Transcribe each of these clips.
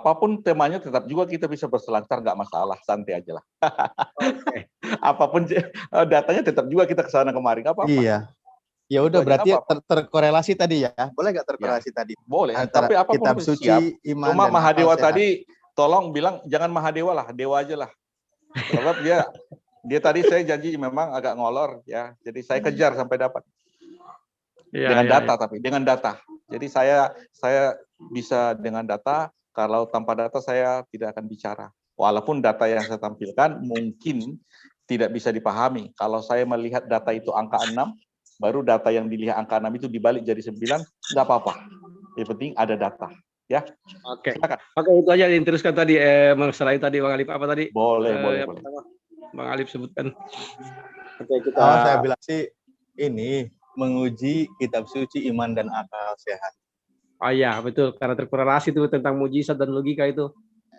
apapun temanya tetap juga kita bisa berselancar, nggak masalah, santai aja lah. Oke. Apapun datanya tetap juga kita ke sana kemari, nggak apa-apa. Iya. Ya Itu udah aja, nggak berarti apa-apa. terkorelasi tadi ya. Boleh nggak Ya, terkorelasi tadi? boleh. Antara Tapi apapun kitab harus siap. suci, iman, Cuma dan Mahadewa akal sehat. tadi tolong bilang jangan Mahadewa lah, Dewa aja lah. Sebab dia tadi saya janji memang agak ngolor ya. Jadi saya kejar sampai dapat. Dengan data tapi dengan data. Jadi saya bisa dengan data, kalau tanpa data saya tidak akan bicara. Walaupun data yang saya tampilkan mungkin tidak bisa dipahami. Kalau saya melihat data itu angka 6, baru data yang dilihat angka 6 itu dibalik jadi 9, nggak apa-apa. Yang penting ada data. Ya. Oke. Silakan. Oke, itu aja yang diteruskan tadi selain tadi Bang Alif apa tadi? Boleh. Pertama, Bang Alif sebutkan. Oke, kita saya bilang sih ini menguji kitab suci, iman, dan akal sehat. Oh iya, betul. Karena terkorelasi itu tentang mujizat dan logika itu.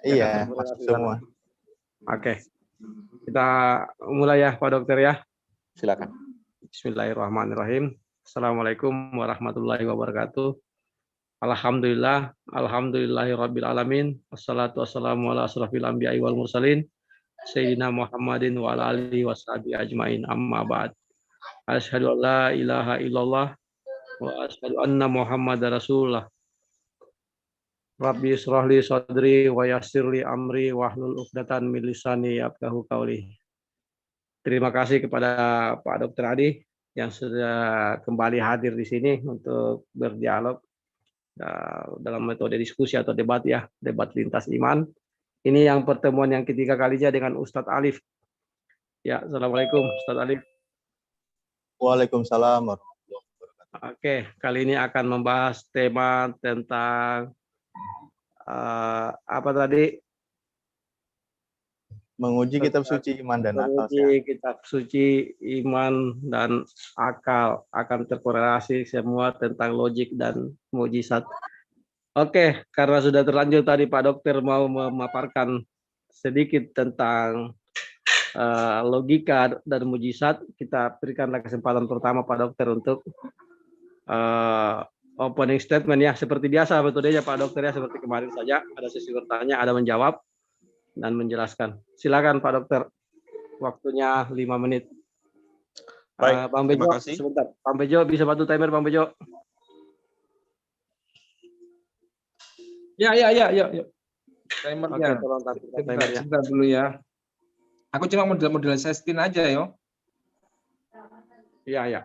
Iya, masuk semua. Oke. Kita mulai ya, Pak Dokter ya. Silakan. Bismillahirrahmanirrahim. Assalamualaikum warahmatullahi wabarakatuh. Alhamdulillah, alhamdulillahirabbil alamin. Wassalatu wassalamu ala asrofil anbiya'i wal mursalin. Sayyidina Muhammadin wa ala alihi washabihi ajmain. Amma ba'd. Asyhadu an la ilaha illallah wa asyhadu anna Muhammadar Rasulullah. Rabbi israh li sadri wa yassir li amri wahlul 'uqdatam min lisani yafqahu qawli. Terima kasih kepada Pak Dr. Adi yang sudah kembali hadir di sini untuk berdialog dalam metode diskusi atau debat ya, debat lintas iman. Ini yang pertemuan yang ketiga kalinya dengan Ustadz Alif. Ya, Assalamualaikum Ustadz Alif. Waalaikumsalam warahmatullahi wabarakatuh. Oke, kali ini akan membahas tema tentang apa tadi? Menguji kitab suci, iman, dan akal sehat. Menguji kitab suci, iman, dan akal akan terkorelasi semua tentang logik dan mujizat. Oke, karena sudah terlanjur tadi Pak Dokter mau memaparkan sedikit tentang logika dan mujizat, kita berikanlah kesempatan pertama Pak Dokter untuk opening statement ya, seperti biasa metodenya Pak Dokter ya, seperti kemarin saja ada sesi bertanya, ada menjawab dan menjelaskan. Silakan Pak Dokter, waktunya 5 menit. Baik, Bang Bejo, terima kasih. sebentar. Bang Bejo bisa bantu timer Bang Bejo? Ya. Timernya. Oke, tolong timernya. Sebentar dulu ya. Aku cuma model setting aja yo. Iya.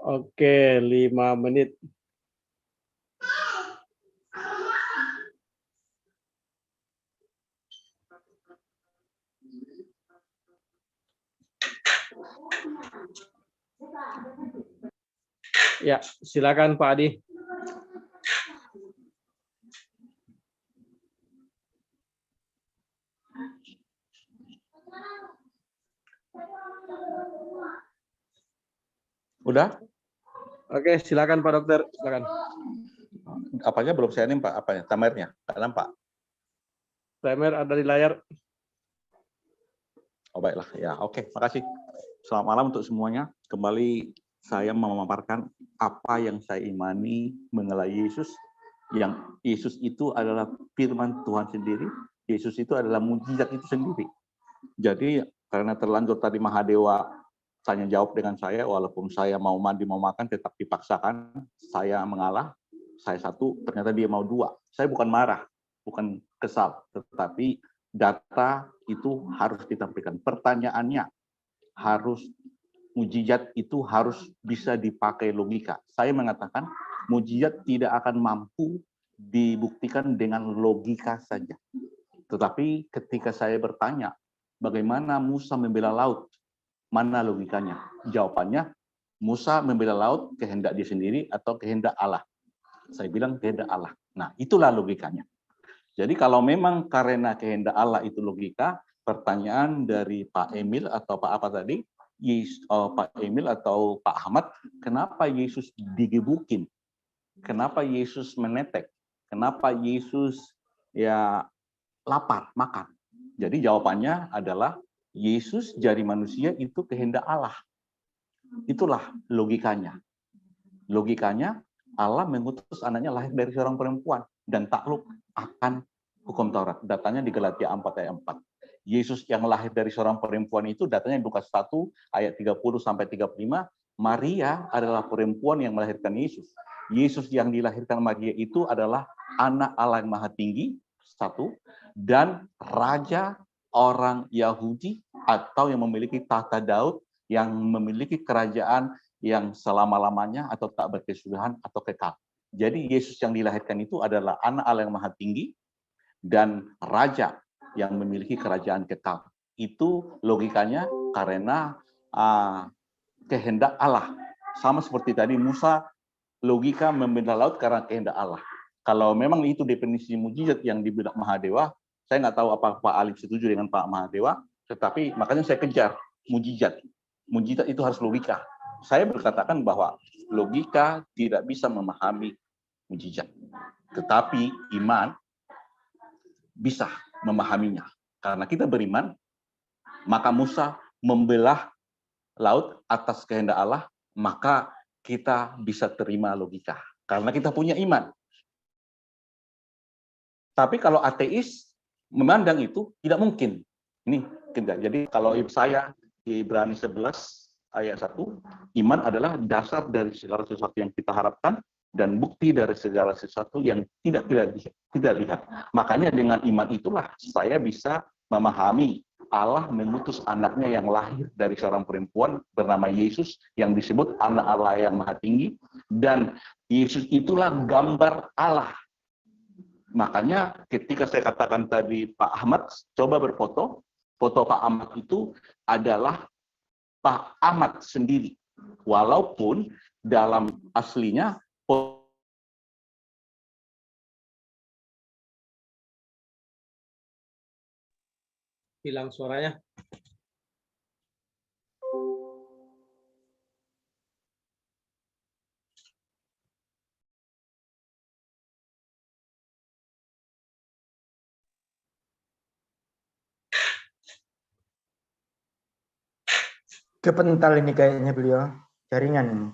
Oke, 5 menit. Ya, silakan Pak Adi. Udah? Oke, silakan Pak Dokter, silakan. Apanya belum saya ini Pak, apanya? Tamernya. Kanan Pak. Timer ada di layar. Oh baiklah, ya oke, makasih. Selamat malam untuk semuanya. Kembali saya memaparkan apa yang saya imani mengenai Yesus. Yang Yesus itu adalah firman Tuhan sendiri. Yesus itu adalah mujizat itu sendiri. Jadi karena terlanjur tadi Mahadewa tanya jawab dengan saya, walaupun saya mau mandi mau makan tetap dipaksakan. Saya mengalah. Saya satu, ternyata dia mau dua. Saya bukan marah, bukan kesal, tetapi data itu harus ditampilkan. Pertanyaannya harus mujizat itu harus bisa dipakai logika. Saya mengatakan mujizat tidak akan mampu dibuktikan dengan logika saja. Tetapi ketika saya bertanya, bagaimana Musa membela laut? Mana logikanya? Jawabannya, Musa membela laut kehendak dia sendiri atau kehendak Allah? Saya bilang kehendak Allah. Nah, itulah logikanya. Jadi kalau memang karena kehendak Allah itu logika, pertanyaan dari Pak Emil atau Pak apa tadi, Pak Emil atau Pak Ahmad, kenapa Yesus digebukin? Kenapa Yesus menetek? Kenapa Yesus ya lapar, makan? Jadi jawabannya adalah Yesus jadi manusia itu kehendak Allah. Itulah logikanya. Logikanya Allah mengutus anaknya lahir dari seorang perempuan dan takluk akan hukum Taurat. Datanya di Galatia 4 ayat 4. Yesus yang lahir dari seorang perempuan itu datanya di Lukas 1 ayat 30 sampai 35. Maria adalah perempuan yang melahirkan Yesus. Yesus yang dilahirkan Maria itu adalah anak Allah yang Maha Tinggi, satu, dan raja orang Yahudi atau yang memiliki tahta Daud, yang memiliki kerajaan yang selama-lamanya atau tak berkesudahan atau kekal. Jadi Yesus yang dilahirkan itu adalah anak Allah yang Maha Tinggi dan raja yang memiliki kerajaan kekal. Itu logikanya karena kehendak Allah. Sama seperti tadi Musa, logika membela laut karena kehendak Allah. Kalau memang itu definisi mujizat yang dibilang Mahadewa, saya nggak tahu apa Pak Alif setuju dengan Pak Mahadewa, tetapi makanya saya kejar mujizat. Mujizat itu harus logika. Saya berkatakan bahwa logika tidak bisa memahami mujizat. Tetapi iman bisa memahaminya. Karena kita beriman, maka Musa membelah laut atas kehendak Allah, maka kita bisa terima logika. Karena kita punya iman. Tapi kalau ateis memandang itu tidak mungkin. Ini tidak. Jadi kalau saya di Ibrani 11 ayat 1, iman adalah dasar dari segala sesuatu yang kita harapkan dan bukti dari segala sesuatu yang tidak lihat. Makanya dengan iman itulah saya bisa memahami Allah mengutus anaknya yang lahir dari seorang perempuan bernama Yesus yang disebut anak Allah yang Maha Tinggi, dan Yesus itulah gambar Allah. Makanya ketika saya katakan tadi Pak Ahmad coba berfoto, foto Pak Ahmad itu adalah Pak Ahmad sendiri, walaupun dalam aslinya Hilang suaranya. Kepental ini kayaknya beliau, jaringan ini.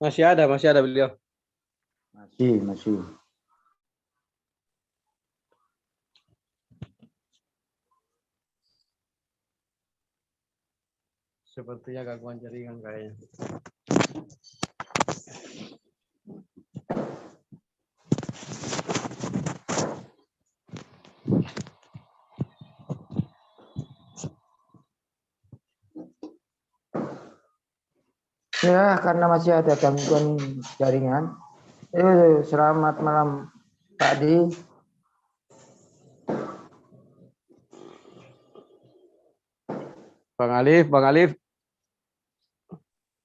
Masih ada beliau. Masih. Sepertinya gangguan jaringan kayaknya. Ya, karena masih ada gangguan jaringan. Selamat malam Pak Di. Bang Alif.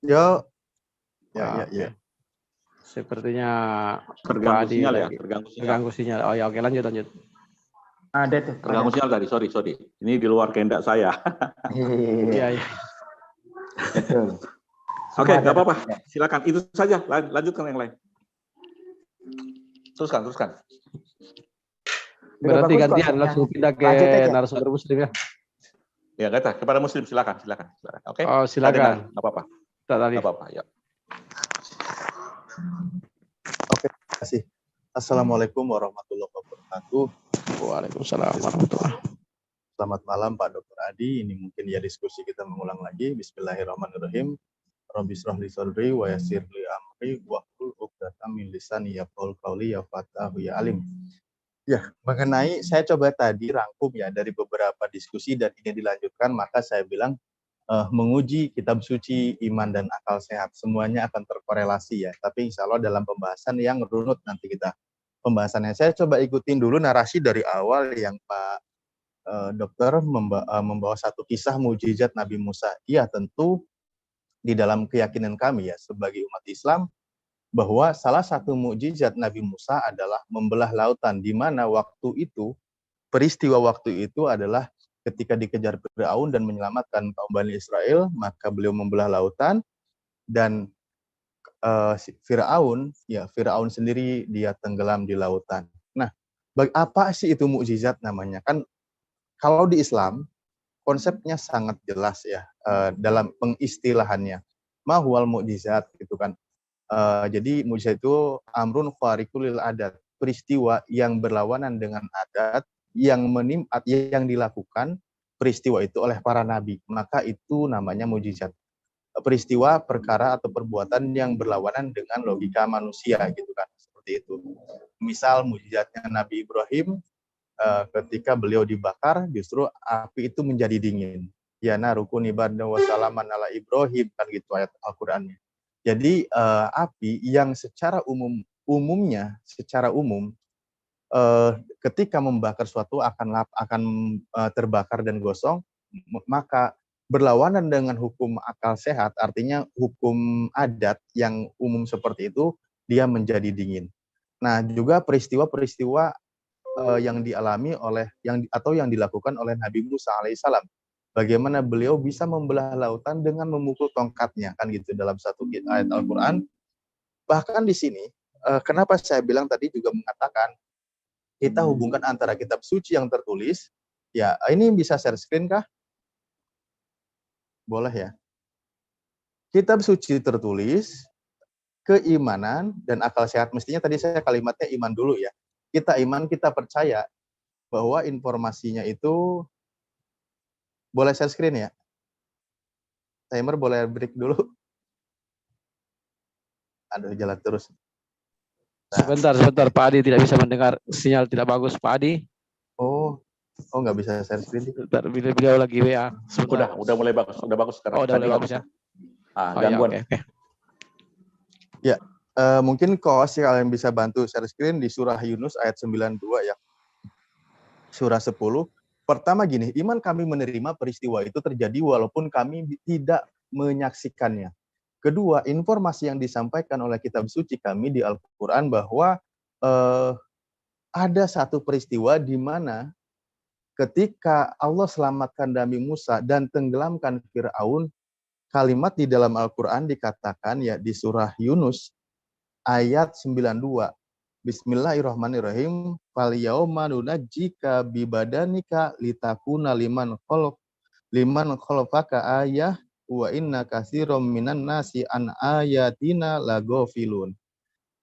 Yo. Ya. Sepertinya terganggu Pak Adi sinyal ya, lagi. terganggu sinyal. Terganggu sinyal. Oh ya, oke, lanjut. Ada tuh. Terganggu sinyal tadi, sorry. Ini di luar kehendak saya. Iya. Betul. Oke, nggak apa-apa. Silakan. Itu saja. Lanjutkan yang lain. Teruskan. Berarti gantian langsung pindah ke narasumber muslim ya. Ya, kata kepada muslim silakan. Oke. Oh, silakan. Nggak apa-apa. Nggak apa-apa, ya. Oke, terima kasih. Assalamualaikum warahmatullahi wabarakatuh. Waalaikumsalam warahmatullahi. Selamat malam Pak Dr. Adi. Ini mungkin ya diskusi kita mengulang lagi. Bismillahirrahmanirrahim. Rabbi shrah li sadri wa yassir li amri wahlul 'uqdatam min lisani yafqahu qawli ya fatahu ya alim. Ya, mengenai saya coba tadi rangkum ya dari beberapa diskusi dan ini dilanjutkan, maka saya bilang menguji kitab suci, iman dan akal sehat. Semuanya akan terkorelasi ya. Tapi insya Allah dalam pembahasan yang runut nanti kita pembahasannya. Saya coba ikutin dulu narasi dari awal yang Pak dokter membawa satu kisah mujizat Nabi Musa. Iya, tentu di dalam keyakinan kami ya sebagai umat Islam bahwa salah satu mukjizat Nabi Musa adalah membelah lautan, di mana peristiwa waktu itu adalah ketika dikejar Firaun dan menyelamatkan kaum Bani Israel, maka beliau membelah lautan dan Firaun sendiri dia tenggelam di lautan. Nah, apa sih itu mukjizat namanya? Kan kalau di Islam konsepnya sangat jelas ya dalam pengistilahannya. Mahwal mukjizat gitu kan. Jadi mukjizat itu amrun khariqul lil adat, peristiwa yang berlawanan dengan adat yang dilakukan peristiwa itu oleh para nabi, maka itu namanya mukjizat. Peristiwa, perkara atau perbuatan yang berlawanan dengan logika manusia gitu kan, seperti itu. Misal mukjizatnya Nabi Ibrahim ketika beliau dibakar justru api itu menjadi dingin. Ya narukun ibadah wassalaman ala Ibrahim kan gitu ayat Al-Qur'annya. Jadi api yang secara umum ketika membakar suatu akan terbakar dan gosong, maka berlawanan dengan hukum akal sehat, artinya hukum adat yang umum seperti itu, dia menjadi dingin. Nah, juga peristiwa-peristiwa yang dialami yang dilakukan oleh Nabi Musa alaihissalam. Bagaimana beliau bisa membelah lautan dengan memukul tongkatnya, kan gitu dalam satu ayat Al-Quran. Bahkan di sini, kenapa saya bilang tadi juga mengatakan kita hubungkan antara kitab suci yang tertulis, ya ini bisa share screen kah? Boleh ya. Kitab suci tertulis, keimanan dan akal sehat. Mestinya tadi saya kalimatnya iman dulu ya. Kita iman, kita percaya bahwa informasinya itu boleh share screen ya. Timer boleh break dulu. Aduh, jalan terus. Nah. Sebentar, Pak Adi tidak bisa mendengar, sinyal tidak bagus, Pak Adi. Oh nggak bisa share screen. Beliau lagi WA. Udah mulai bagus, udah bagus sekarang. Oh, udah mulai bagus ya. Gangguan. Ya, okay. Ya, mungkin Koos kalian bisa bantu share screen di surah Yunus ayat 92 ya. Surah 10. Pertama gini, iman kami menerima peristiwa itu terjadi walaupun kami tidak menyaksikannya. Kedua, informasi yang disampaikan oleh kitab suci kami di Al-Quran bahwa ada satu peristiwa di mana ketika Allah selamatkan Nabi Musa dan tenggelamkan Firaun, kalimat di dalam Al-Quran dikatakan ya di surah Yunus ayat 92. Bismillahirrahmanirrahim. Fal yauma nunajjika bibadanika litakuna liman khalafaka ayah wa inna katsiran minan nasi an ayatina laghafilun.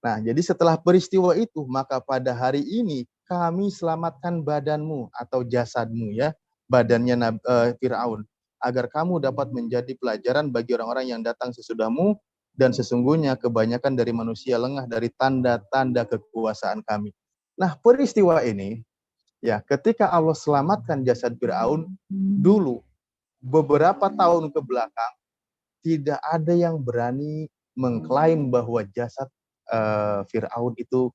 Nah, jadi setelah peristiwa itu, maka pada hari ini kami selamatkan badanmu atau jasadmu ya, badannya Firaun, agar kamu dapat menjadi pelajaran bagi orang-orang yang datang sesudahmu, dan sesungguhnya kebanyakan dari manusia lengah dari tanda-tanda kekuasaan kami. Nah, peristiwa ini ya, ketika Allah selamatkan jasad Firaun dulu, beberapa tahun ke belakang tidak ada yang berani mengklaim bahwa jasad Firaun itu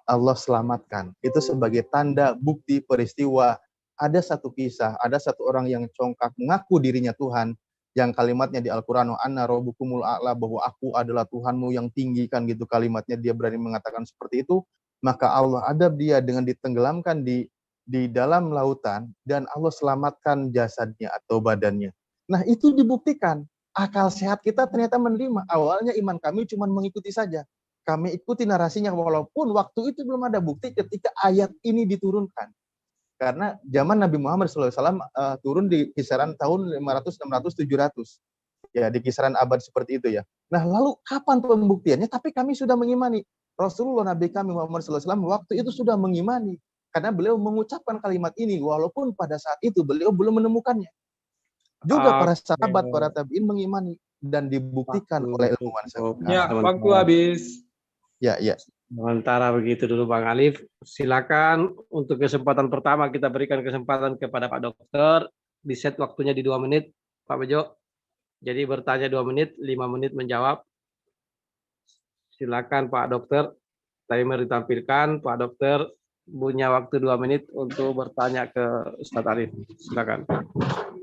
Allah selamatkan. Itu sebagai tanda bukti peristiwa. Ada satu kisah, ada satu orang yang congkak mengaku dirinya Tuhan, yang kalimatnya di Al-Quran, anna rabbukumul a'la, bahwa aku adalah Tuhanmu yang tinggi, kan gitu kalimatnya, dia berani mengatakan seperti itu, maka Allah adab dia dengan ditenggelamkan di dalam lautan, dan Allah selamatkan jasadnya atau badannya. Nah, itu dibuktikan. Akal sehat kita ternyata menerima. Awalnya iman kami cuma mengikuti saja. Kami ikuti narasinya walaupun waktu itu belum ada bukti ketika ayat ini diturunkan. Karena zaman Nabi Muhammad SAW turun di kisaran tahun 500, 600, 700. Ya, di kisaran abad seperti itu ya. Nah, lalu kapan pembuktiannya? Tapi kami sudah mengimani. Rasulullah Nabi kami Muhammad SAW waktu itu sudah mengimani. Karena beliau mengucapkan kalimat ini walaupun pada saat itu beliau belum menemukannya. Juga para sahabat, para tabi'in mengimani dan dibuktikan oleh ilmuwan sekarang. Ya, waktu habis. Ya. Sementara begitu dulu Bang Alif, silakan untuk kesempatan pertama kita berikan kesempatan kepada Pak Dokter, di set waktunya di 2 menit, Pak Bejo. Jadi bertanya 2 menit, 5 menit menjawab. Silakan Pak Dokter, timer ditampilkan, Pak Dokter punya waktu 2 menit untuk bertanya ke Ustadz Arif. Silakan.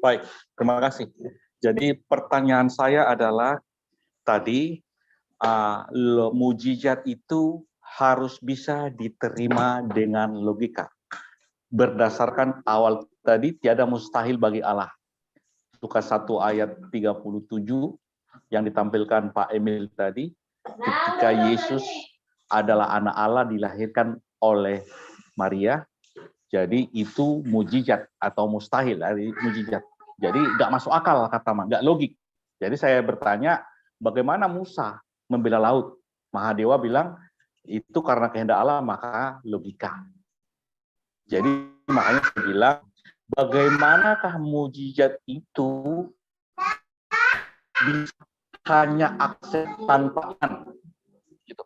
Baik, terima kasih. Jadi pertanyaan saya adalah tadi mujizat itu harus bisa diterima dengan logika. Berdasarkan awal tadi tiada mustahil bagi Allah. Lukas 1 ayat 37 yang ditampilkan Pak Emil tadi, ketika Yesus adalah anak Allah dilahirkan oleh Maria, jadi itu mujizat atau mustahil, mujizat. Jadi nggak masuk akal kata nggak logik. Jadi saya bertanya, bagaimana Musa membela laut? Mahadewa bilang itu karena kehendak Allah, maka logika. Jadi makanya saya bilang, bagaimanakah mujizat itu bisa hanya akses tanpa iman? Gitu.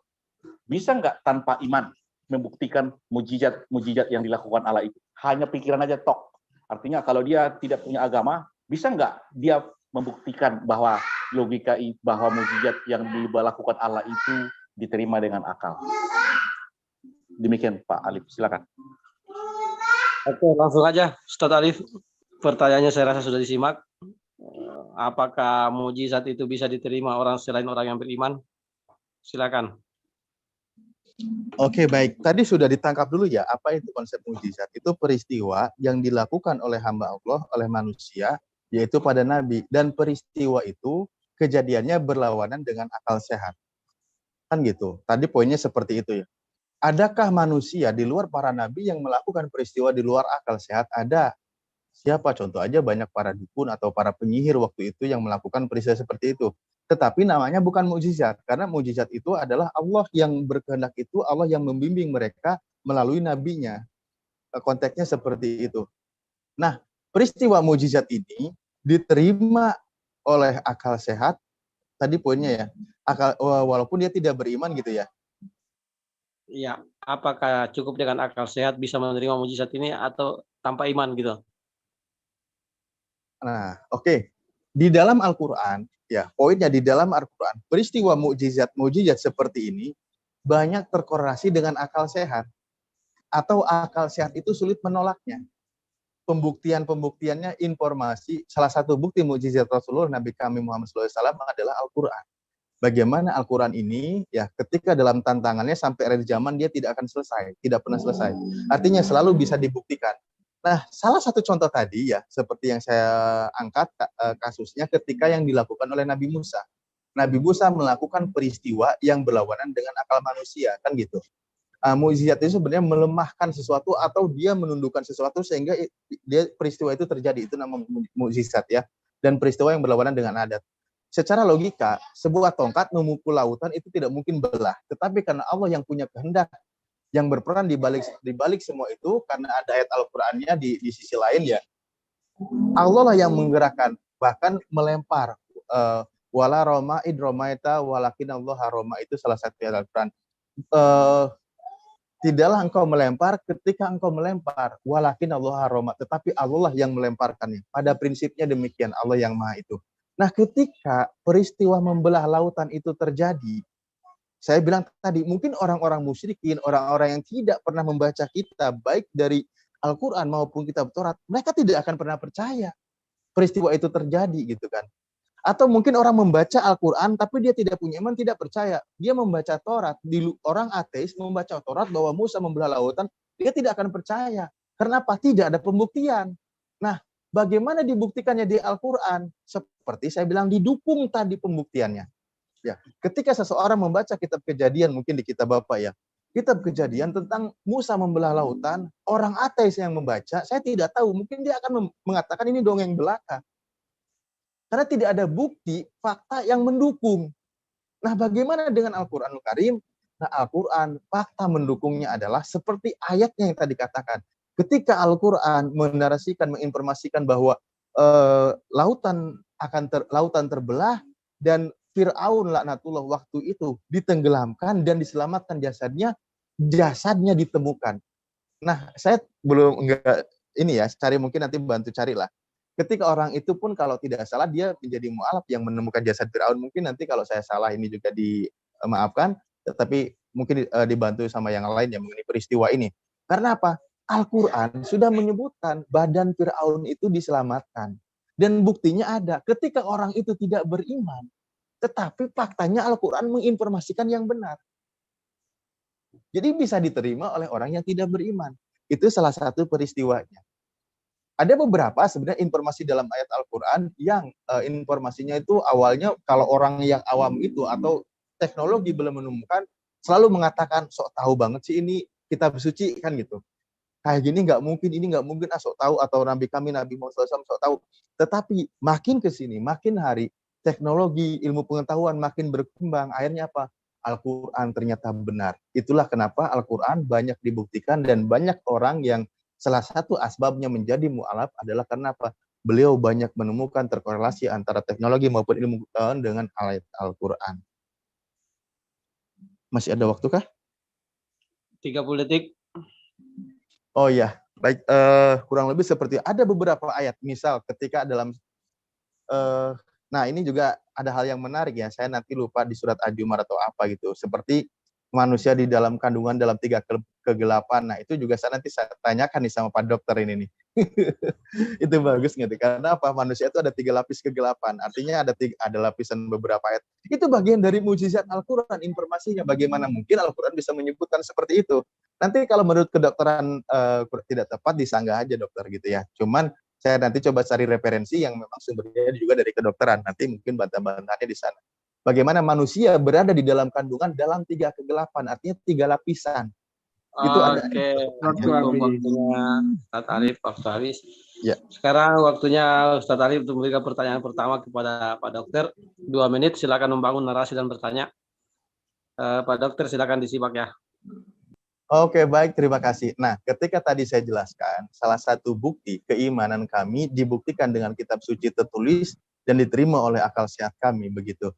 Bisa nggak tanpa iman membuktikan mujizat yang dilakukan Allah itu? Hanya pikiran aja tok. Artinya kalau dia tidak punya agama, bisa nggak dia membuktikan bahwa logika bahwa mujizat yang dilakukan Allah itu diterima dengan akal? Demikian Pak Alif, silakan. Oke, langsung aja Ustadz Arif. Pertanyaannya saya rasa sudah disimak. Apakah mujizat itu bisa diterima orang selain orang yang beriman? Silakan. Oke, baik. Tadi sudah ditangkap dulu ya, apa itu konsep mujizat? Itu peristiwa yang dilakukan oleh hamba Allah, oleh manusia, yaitu pada Nabi. Dan peristiwa itu kejadiannya berlawanan dengan akal sehat. Kan gitu. Tadi poinnya seperti itu ya. Adakah manusia di luar para nabi yang melakukan peristiwa di luar akal sehat? Ada. Siapa? Contoh aja banyak para dukun atau para penyihir waktu itu yang melakukan peristiwa seperti itu. Tetapi namanya bukan mukjizat, karena mukjizat itu adalah Allah yang berkehendak itu, Allah yang membimbing mereka melalui nabinya. Konteksnya seperti itu. Nah, peristiwa mukjizat ini diterima oleh akal sehat, tadi poinnya ya, walaupun dia tidak beriman gitu ya. Iya, apakah cukup dengan akal sehat bisa menerima mujizat ini atau tanpa iman gitu? Nah, oke. Di dalam Al-Qur'an, ya, poinnya di dalam Al-Qur'an, peristiwa mukjizat seperti ini banyak terkorelasi dengan akal sehat. Atau akal sehat itu sulit menolaknya. Pembuktiannya informasi, salah satu bukti mukjizat Rasulullah Nabi kami Muhammad SAW adalah Al-Qur'an. Bagaimana Al-Quran ini, ya ketika dalam tantangannya sampai akhir zaman dia tidak akan selesai, tidak pernah selesai. Artinya selalu bisa dibuktikan. Nah, salah satu contoh tadi ya, seperti yang saya angkat kasusnya ketika yang dilakukan oleh Nabi Musa. Nabi Musa melakukan peristiwa yang berlawanan dengan akal manusia, kan gitu. Mukjizat itu sebenarnya melemahkan sesuatu atau dia menundukkan sesuatu sehingga peristiwa itu terjadi. Itu nama mukjizat ya. Dan peristiwa yang berlawanan dengan adat. Secara logika, sebuah tongkat memukul lautan itu tidak mungkin belah. Tetapi karena Allah yang punya kehendak, yang berperan di balik semua itu, karena ada ayat Al-Qur'annya di sisi lain ya, Allah lah yang menggerakkan, bahkan melempar. Wala roma idromaita walakin Allah haroma, itu salah satu ayat Al-Qur'an. Tidaklah engkau melempar ketika engkau melempar, walakin Allah haroma, tetapi Allah lah yang melemparkannya. Pada prinsipnya demikian, Allah yang maha itu. Nah, ketika peristiwa membelah lautan itu terjadi, saya bilang tadi, mungkin orang-orang musyrikin, orang-orang yang tidak pernah membaca kitab, baik dari Al-Quran maupun kitab Taurat, mereka tidak akan pernah percaya peristiwa itu terjadi, gitu kan. Atau mungkin orang membaca Al-Quran, tapi dia tidak punya iman, tidak percaya. Dia membaca Taurat, orang ateis membaca Taurat bahwa Musa membelah lautan, dia tidak akan percaya. Kenapa? Tidak ada pembuktian. Nah, bagaimana dibuktikannya di Al-Quran? Seperti saya bilang, didukung tadi pembuktiannya. Ya, ketika seseorang membaca kitab Kejadian, mungkin di kitab Bapak ya, kitab Kejadian tentang Musa membelah lautan, orang ateis yang membaca, saya tidak tahu, mungkin dia akan mengatakan ini dongeng belaka. Karena tidak ada bukti, fakta yang mendukung. Nah, bagaimana dengan Al-Quranul Karim? Nah, Al-Quran, fakta mendukungnya adalah seperti ayatnya yang tadi katakan. Ketika Al-Quran menarasikan, menginformasikan bahwa lautan terbelah dan Fir'aun laknatullah waktu itu ditenggelamkan dan diselamatkan jasadnya ditemukan. Nah, saya belum ini ya, cari mungkin nanti bantu carilah. Ketika orang itu pun kalau tidak salah dia menjadi mu'alaf yang menemukan jasad Fir'aun. Mungkin nanti kalau saya salah ini juga dimaafkan, tetapi mungkin dibantu sama yang lain yang mengenai peristiwa ini. Karena apa? Al-Quran sudah menyebutkan badan Fir'aun itu diselamatkan. Dan buktinya ada. Ketika orang itu tidak beriman, tetapi faktanya Al-Quran menginformasikan yang benar. Jadi bisa diterima oleh orang yang tidak beriman. Itu salah satu peristiwanya. Ada beberapa sebenarnya informasi dalam ayat Al-Quran yang informasinya itu awalnya kalau orang yang awam itu atau teknologi belum menemukan, selalu mengatakan, sok tahu banget sih ini kitab suci kan gitu. Kayak gini nggak mungkin, ini nggak mungkin, sok tahu, atau Nabi kami, Nabi Muhammad SAW sok tahu. Tetapi makin ke sini, makin hari, teknologi, ilmu pengetahuan makin berkembang, akhirnya apa? Al-Quran ternyata benar. Itulah kenapa Al-Quran banyak dibuktikan dan banyak orang yang salah satu asbabnya menjadi mu'alaf adalah karena apa? Beliau banyak menemukan terkorelasi antara teknologi maupun ilmu pengetahuan dengan ayat Al-Quran. Masih ada waktu kah? 30 detik. Oh ya, baik. Kurang lebih seperti ada beberapa ayat. Misal ketika dalam, nah ini juga ada hal yang menarik ya. Saya nanti lupa di surat Ad-Zumar atau apa gitu. Seperti manusia di dalam kandungan dalam 3 kegelapan. Nah itu juga nanti saya tanyakan nih sama Pak Dokter ini nih. Itu bagus gitu. Karena apa? Manusia itu ada 3 lapis kegelapan. Artinya ada lapisan beberapa ayat. Itu bagian dari mukjizat Al-Quran. Informasinya bagaimana mungkin Al-Quran bisa menyebutkan seperti itu. Nanti kalau menurut kedokteran tidak tepat, disanggah aja dokter gitu ya. Cuman saya nanti coba cari referensi yang memang sumbernya juga dari kedokteran. Nanti mungkin bantah-bantahnya di sana. Bagaimana manusia berada di dalam kandungan dalam 3 kegelapan, artinya 3 lapisan. Itu ada. Oke, waktunya Ustadz Arif, waktu habis. Ya. Sekarang waktunya Ustadz Arif untuk memberikan pertanyaan pertama kepada Pak Dokter. 2 menit, silakan membangun narasi dan bertanya. Pak Dokter, silakan disimak ya. Oke, baik, terima kasih. Nah, ketika tadi saya jelaskan, salah satu bukti keimanan kami dibuktikan dengan kitab suci tertulis dan diterima oleh akal sehat kami, begitu.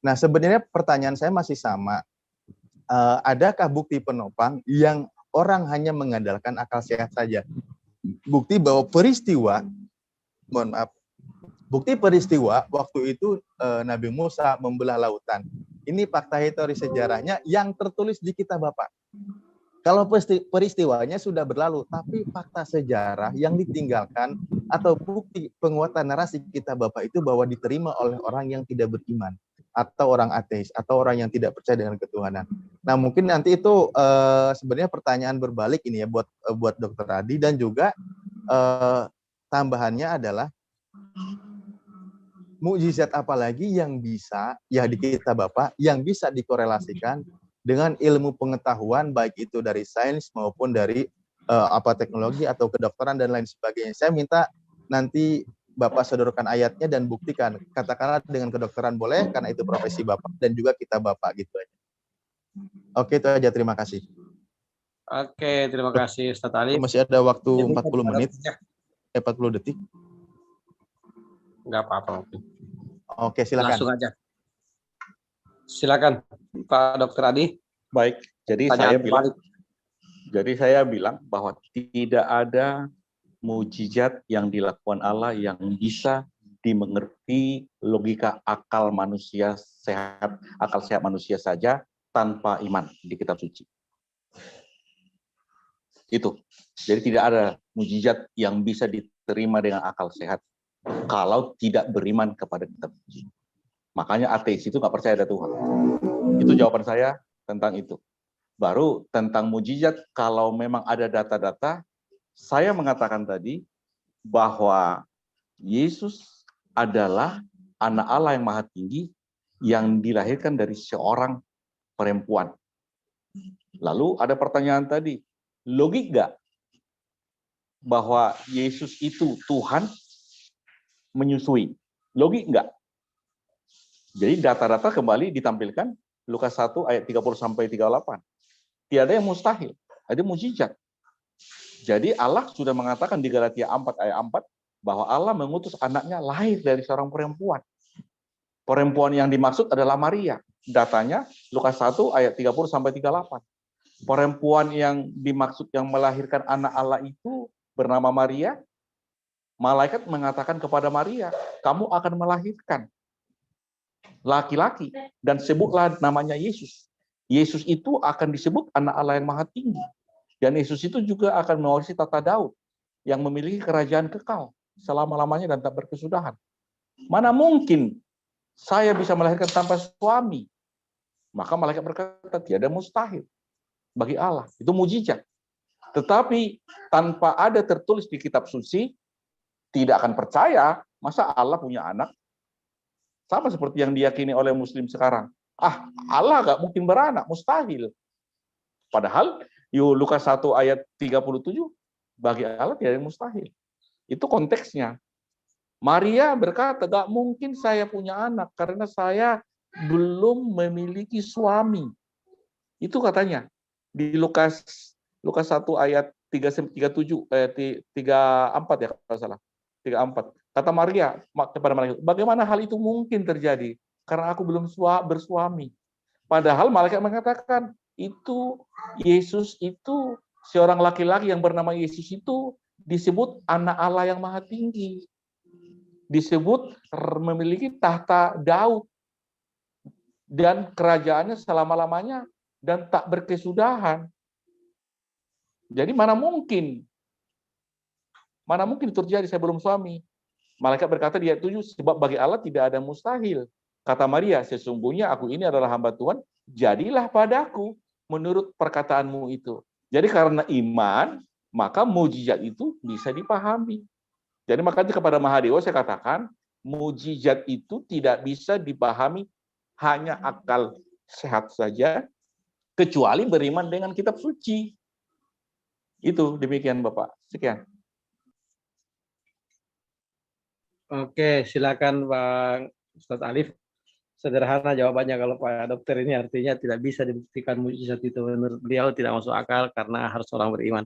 Nah, sebenarnya pertanyaan saya masih sama. Adakah bukti penopang yang orang hanya mengandalkan akal sehat saja? Bukti bahwa peristiwa, mohon maaf, bukti peristiwa waktu itu Nabi Musa membelah lautan. Ini fakta historis sejarahnya yang tertulis di kitab Bapak. Kalau peristiwanya sudah berlalu, tapi fakta sejarah yang ditinggalkan atau bukti penguatan narasi kitab Bapak itu bahwa diterima oleh orang yang tidak beriman, atau orang ateis, atau orang yang tidak percaya dengan ketuhanan. Nah, mungkin nanti itu sebenarnya pertanyaan berbalik ini ya buat Dr. Adi, dan juga tambahannya adalah mukjizat apa lagi yang bisa ya di kitab Bapak yang bisa dikorelasikan dengan ilmu pengetahuan baik itu dari sains maupun dari teknologi atau kedokteran dan lain sebagainya. Saya minta nanti Bapak sodorkan ayatnya dan buktikan. Katakanlah dengan kedokteran boleh karena itu profesi Bapak dan juga kitab Bapak gitu aja. Oke, itu aja, terima kasih. Oke, terima kasih Ustadz Arif. Masih ada waktu 40 menit. 40 detik. Enggak apa-apa. Oke, silakan. Langsung aja. Silakan Pak Dokter Adi. Baik, jadi saya bilang bahwa tidak ada mukjizat yang dilakukan Allah yang bisa dimengerti logika akal manusia sehat, akal sehat manusia saja tanpa iman di kitab suci. Itu. Jadi tidak ada mukjizat yang bisa diterima dengan akal sehat kalau tidak beriman kepada kitab suci. Makanya ateis itu nggak percaya ada Tuhan. Itu jawaban saya tentang itu. Baru tentang mukjizat, kalau memang ada data-data, saya mengatakan tadi bahwa Yesus adalah anak Allah yang maha tinggi yang dilahirkan dari seorang perempuan. Lalu ada pertanyaan tadi, logik nggak bahwa Yesus itu Tuhan menyusui? Logik nggak? Jadi data-data kembali ditampilkan Lukas 1 ayat 30-38. Tiada yang mustahil, ada mukjizat. Jadi Allah sudah mengatakan di Galatia 4 ayat 4 bahwa Allah mengutus anaknya lahir dari seorang perempuan. Perempuan yang dimaksud adalah Maria. Datanya Lukas 1 ayat 30-38. Perempuan yang dimaksud yang melahirkan anak Allah itu bernama Maria. Malaikat mengatakan kepada Maria, kamu akan melahirkan laki-laki dan sebutlah namanya Yesus. Yesus itu akan disebut anak Allah yang maha tinggi. Dan Yesus itu juga akan mewarisi tata Daud yang memiliki kerajaan kekal selama-lamanya dan tak berkesudahan. Mana mungkin saya bisa melahirkan tanpa suami? Maka malaikat berkata, tiada mustahil bagi Allah. Itu mujizat. Tetapi tanpa ada tertulis di kitab suci, tidak akan percaya, masa Allah punya anak? Sama seperti yang diyakini oleh Muslim sekarang. Allah nggak mungkin beranak, mustahil. Padahal, Lukas 1 ayat 37, bagi Allah tidak ada yang mustahil. Itu konteksnya. Maria berkata, gak mungkin saya punya anak karena saya belum memiliki suami. Itu katanya di Lukas 1 ayat 34 ya kalau salah. 34. Kata Maria kepada malaikat, bagaimana hal itu mungkin terjadi? Karena aku belum bersuami. Padahal malaikat mengatakan, itu Yesus itu seorang laki-laki yang bernama Yesus itu disebut anak Allah yang maha tinggi. Disebut memiliki tahta Daud dan kerajaannya selama-lamanya dan tak berkesudahan. Jadi mana mungkin terjadi saya belum suami. Malaikat berkata di ayat 7, sebab bagi Allah tidak ada mustahil. Kata Maria, sesungguhnya aku ini adalah hamba Tuhan, jadilah padaku menurut perkataanmu itu. Jadi karena iman, maka mujizat itu bisa dipahami. Jadi makanya kepada Mahadewa saya katakan, mujizat itu tidak bisa dipahami hanya akal sehat saja, kecuali beriman dengan kitab suci. Itu demikian Bapak. Sekian. Oke, silakan Bang Ustadz Alif. Sederhana jawabannya kalau Pak Dokter ini artinya tidak bisa dibuktikan mujizat itu. Menurut beliau tidak masuk akal karena harus orang beriman.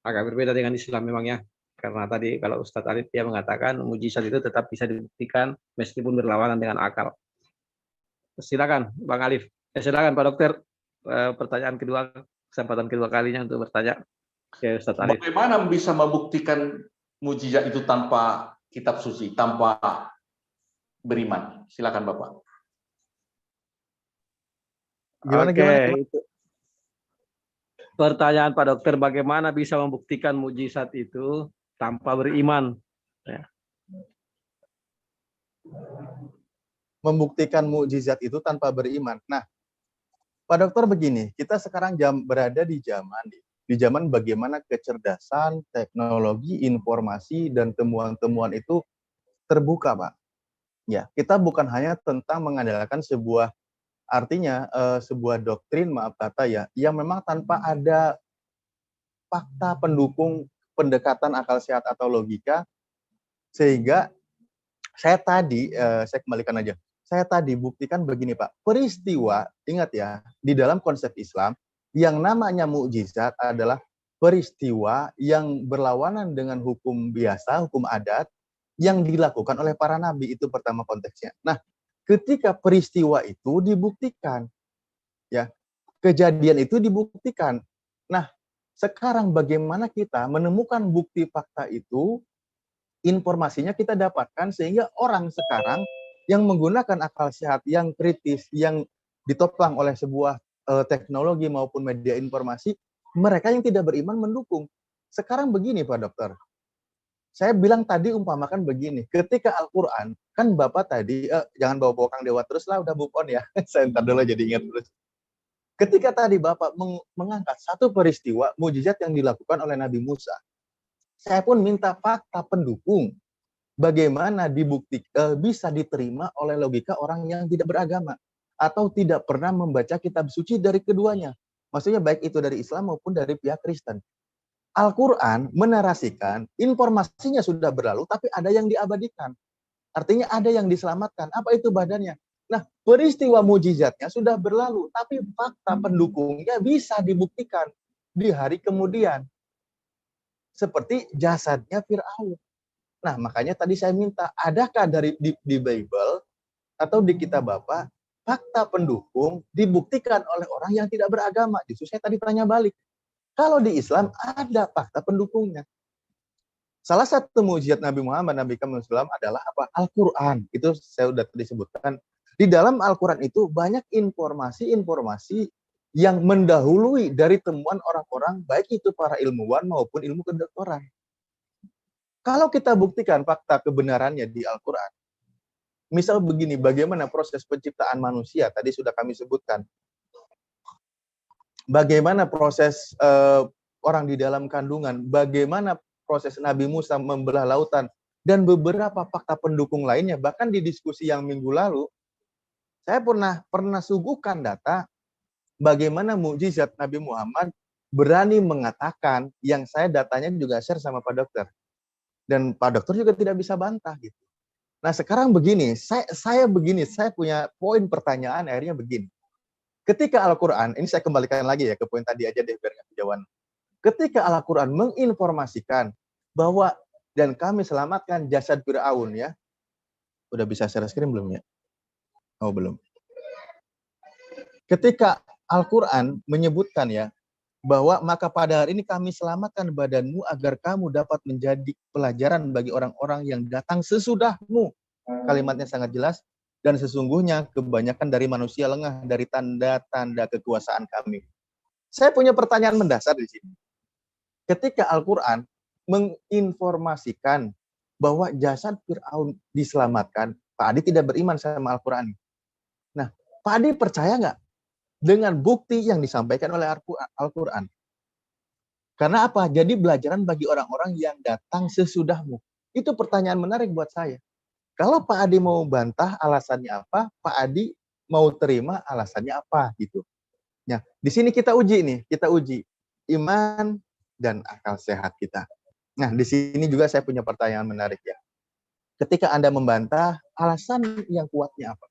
Agak berbeda dengan Islam memangnya. Karena tadi kalau Ustadz Alif dia mengatakan mujizat itu tetap bisa dibuktikan meskipun berlawanan dengan akal. Silakan Bang Alif. Silakan Pak Dokter. Pertanyaan kedua, kesempatan kedua kalinya untuk bertanya ke Ustadz Alif. Bagaimana bisa membuktikan mujizat itu tanpa kitab suci, tanpa beriman? Silakan Bapak. Gimana? Itu. Pertanyaan Pak Dokter, bagaimana bisa membuktikan mujizat itu tanpa beriman? Ya. Membuktikan mukjizat itu tanpa beriman. Nah, Pak Dokter begini, kita sekarang berada di zaman bagaimana kecerdasan, teknologi, informasi, dan temuan-temuan itu terbuka, Pak. Ya, kita bukan hanya tentang mengandalkan sebuah sebuah doktrin, maaf kata ya, yang memang tanpa ada fakta pendukung pendekatan akal sehat atau logika, sehingga saya kembalikan aja. Saya tadi buktikan begini Pak, peristiwa, ingat ya, di dalam konsep Islam, yang namanya mukjizat adalah peristiwa yang berlawanan dengan hukum biasa, hukum adat, yang dilakukan oleh para nabi, itu pertama konteksnya. Nah, ketika peristiwa itu dibuktikan, ya, kejadian itu dibuktikan. Nah, sekarang bagaimana kita menemukan bukti fakta itu, informasinya kita dapatkan sehingga orang sekarang yang menggunakan akal sehat yang kritis, yang ditopang oleh sebuah teknologi maupun media informasi, mereka yang tidak beriman mendukung. Sekarang begini Pak Dokter, saya bilang tadi umpamakan begini, ketika Al-Quran, kan Bapak tadi, jangan bawa-bawa Kang Dewa terus lah, udah move on ya. Saya ntar dulu jadi ingat terus. Ketika tadi Bapak mengangkat satu peristiwa mujizat yang dilakukan oleh Nabi Musa, saya pun minta fakta pendukung bagaimana bisa diterima oleh logika orang yang tidak beragama atau tidak pernah membaca kitab suci dari keduanya. Maksudnya baik itu dari Islam maupun dari pihak Kristen. Al-Quran menarasikan informasinya sudah berlalu, tapi ada yang diabadikan. Artinya ada yang diselamatkan. Apa itu badannya? Nah, peristiwa mujizatnya sudah berlalu, tapi fakta pendukungnya bisa dibuktikan di hari kemudian. Seperti jasadnya Fir'aun. Nah, makanya tadi saya minta, adakah di Bible atau di kitab Bapak, fakta pendukung dibuktikan oleh orang yang tidak beragama? Justru saya tadi tanya balik. Kalau di Islam ada fakta pendukungnya. Salah satu mujizat Nabi Muhammad, Nabi Muhammad SAW adalah apa? Al-Quran. Itu saya sudah disebutkan. Di dalam Al-Quran itu banyak informasi-informasi yang mendahului dari temuan orang-orang, baik itu para ilmuwan maupun ilmu kedokteran. Kalau kita buktikan fakta kebenarannya di Al-Quran, misal begini, bagaimana proses penciptaan manusia, tadi sudah kami sebutkan. Bagaimana proses orang di dalam kandungan, bagaimana proses Nabi Musa membelah lautan, dan beberapa fakta pendukung lainnya. Bahkan di diskusi yang minggu lalu, saya pernah suguhkan data bagaimana mukjizat Nabi Muhammad berani mengatakan, yang saya datanya juga share sama Pak Dokter. Dan Pak Dokter juga tidak bisa bantah gitu. Nah sekarang begini, saya punya poin pertanyaan akhirnya begini. Ketika Al-Quran, ini saya kembalikan lagi ya ke poin tadi aja deh biar nggak kejauhan. Ketika Al-Quran menginformasikan bahwa dan kami selamatkan jasad Fir'aun ya. Udah bisa share screen belum ya? Oh belum. Ketika Al-Quran menyebutkan ya, bahwa maka pada hari ini kami selamatkan badanmu agar kamu dapat menjadi pelajaran bagi orang-orang yang datang sesudahmu. Kalimatnya sangat jelas. Dan sesungguhnya kebanyakan dari manusia lengah dari tanda-tanda kekuasaan kami. Saya punya pertanyaan mendasar di sini. Ketika Al-Quran menginformasikan bahwa jasad Fir'aun diselamatkan, Pak Adi tidak beriman sama Al-Quran. Nah, Pak Adi percaya nggak dengan bukti yang disampaikan oleh Al-Quran? Karena apa? Jadi belajaran bagi orang-orang yang datang sesudahmu. Itu pertanyaan menarik buat saya. Kalau Pak Adi mau bantah alasannya apa, Pak Adi mau terima alasannya apa gitu. Nah, di sini kita uji iman dan akal sehat kita. Nah, di sini juga saya punya pertanyaan menarik ya. Ketika Anda membantah, alasan yang kuatnya apa?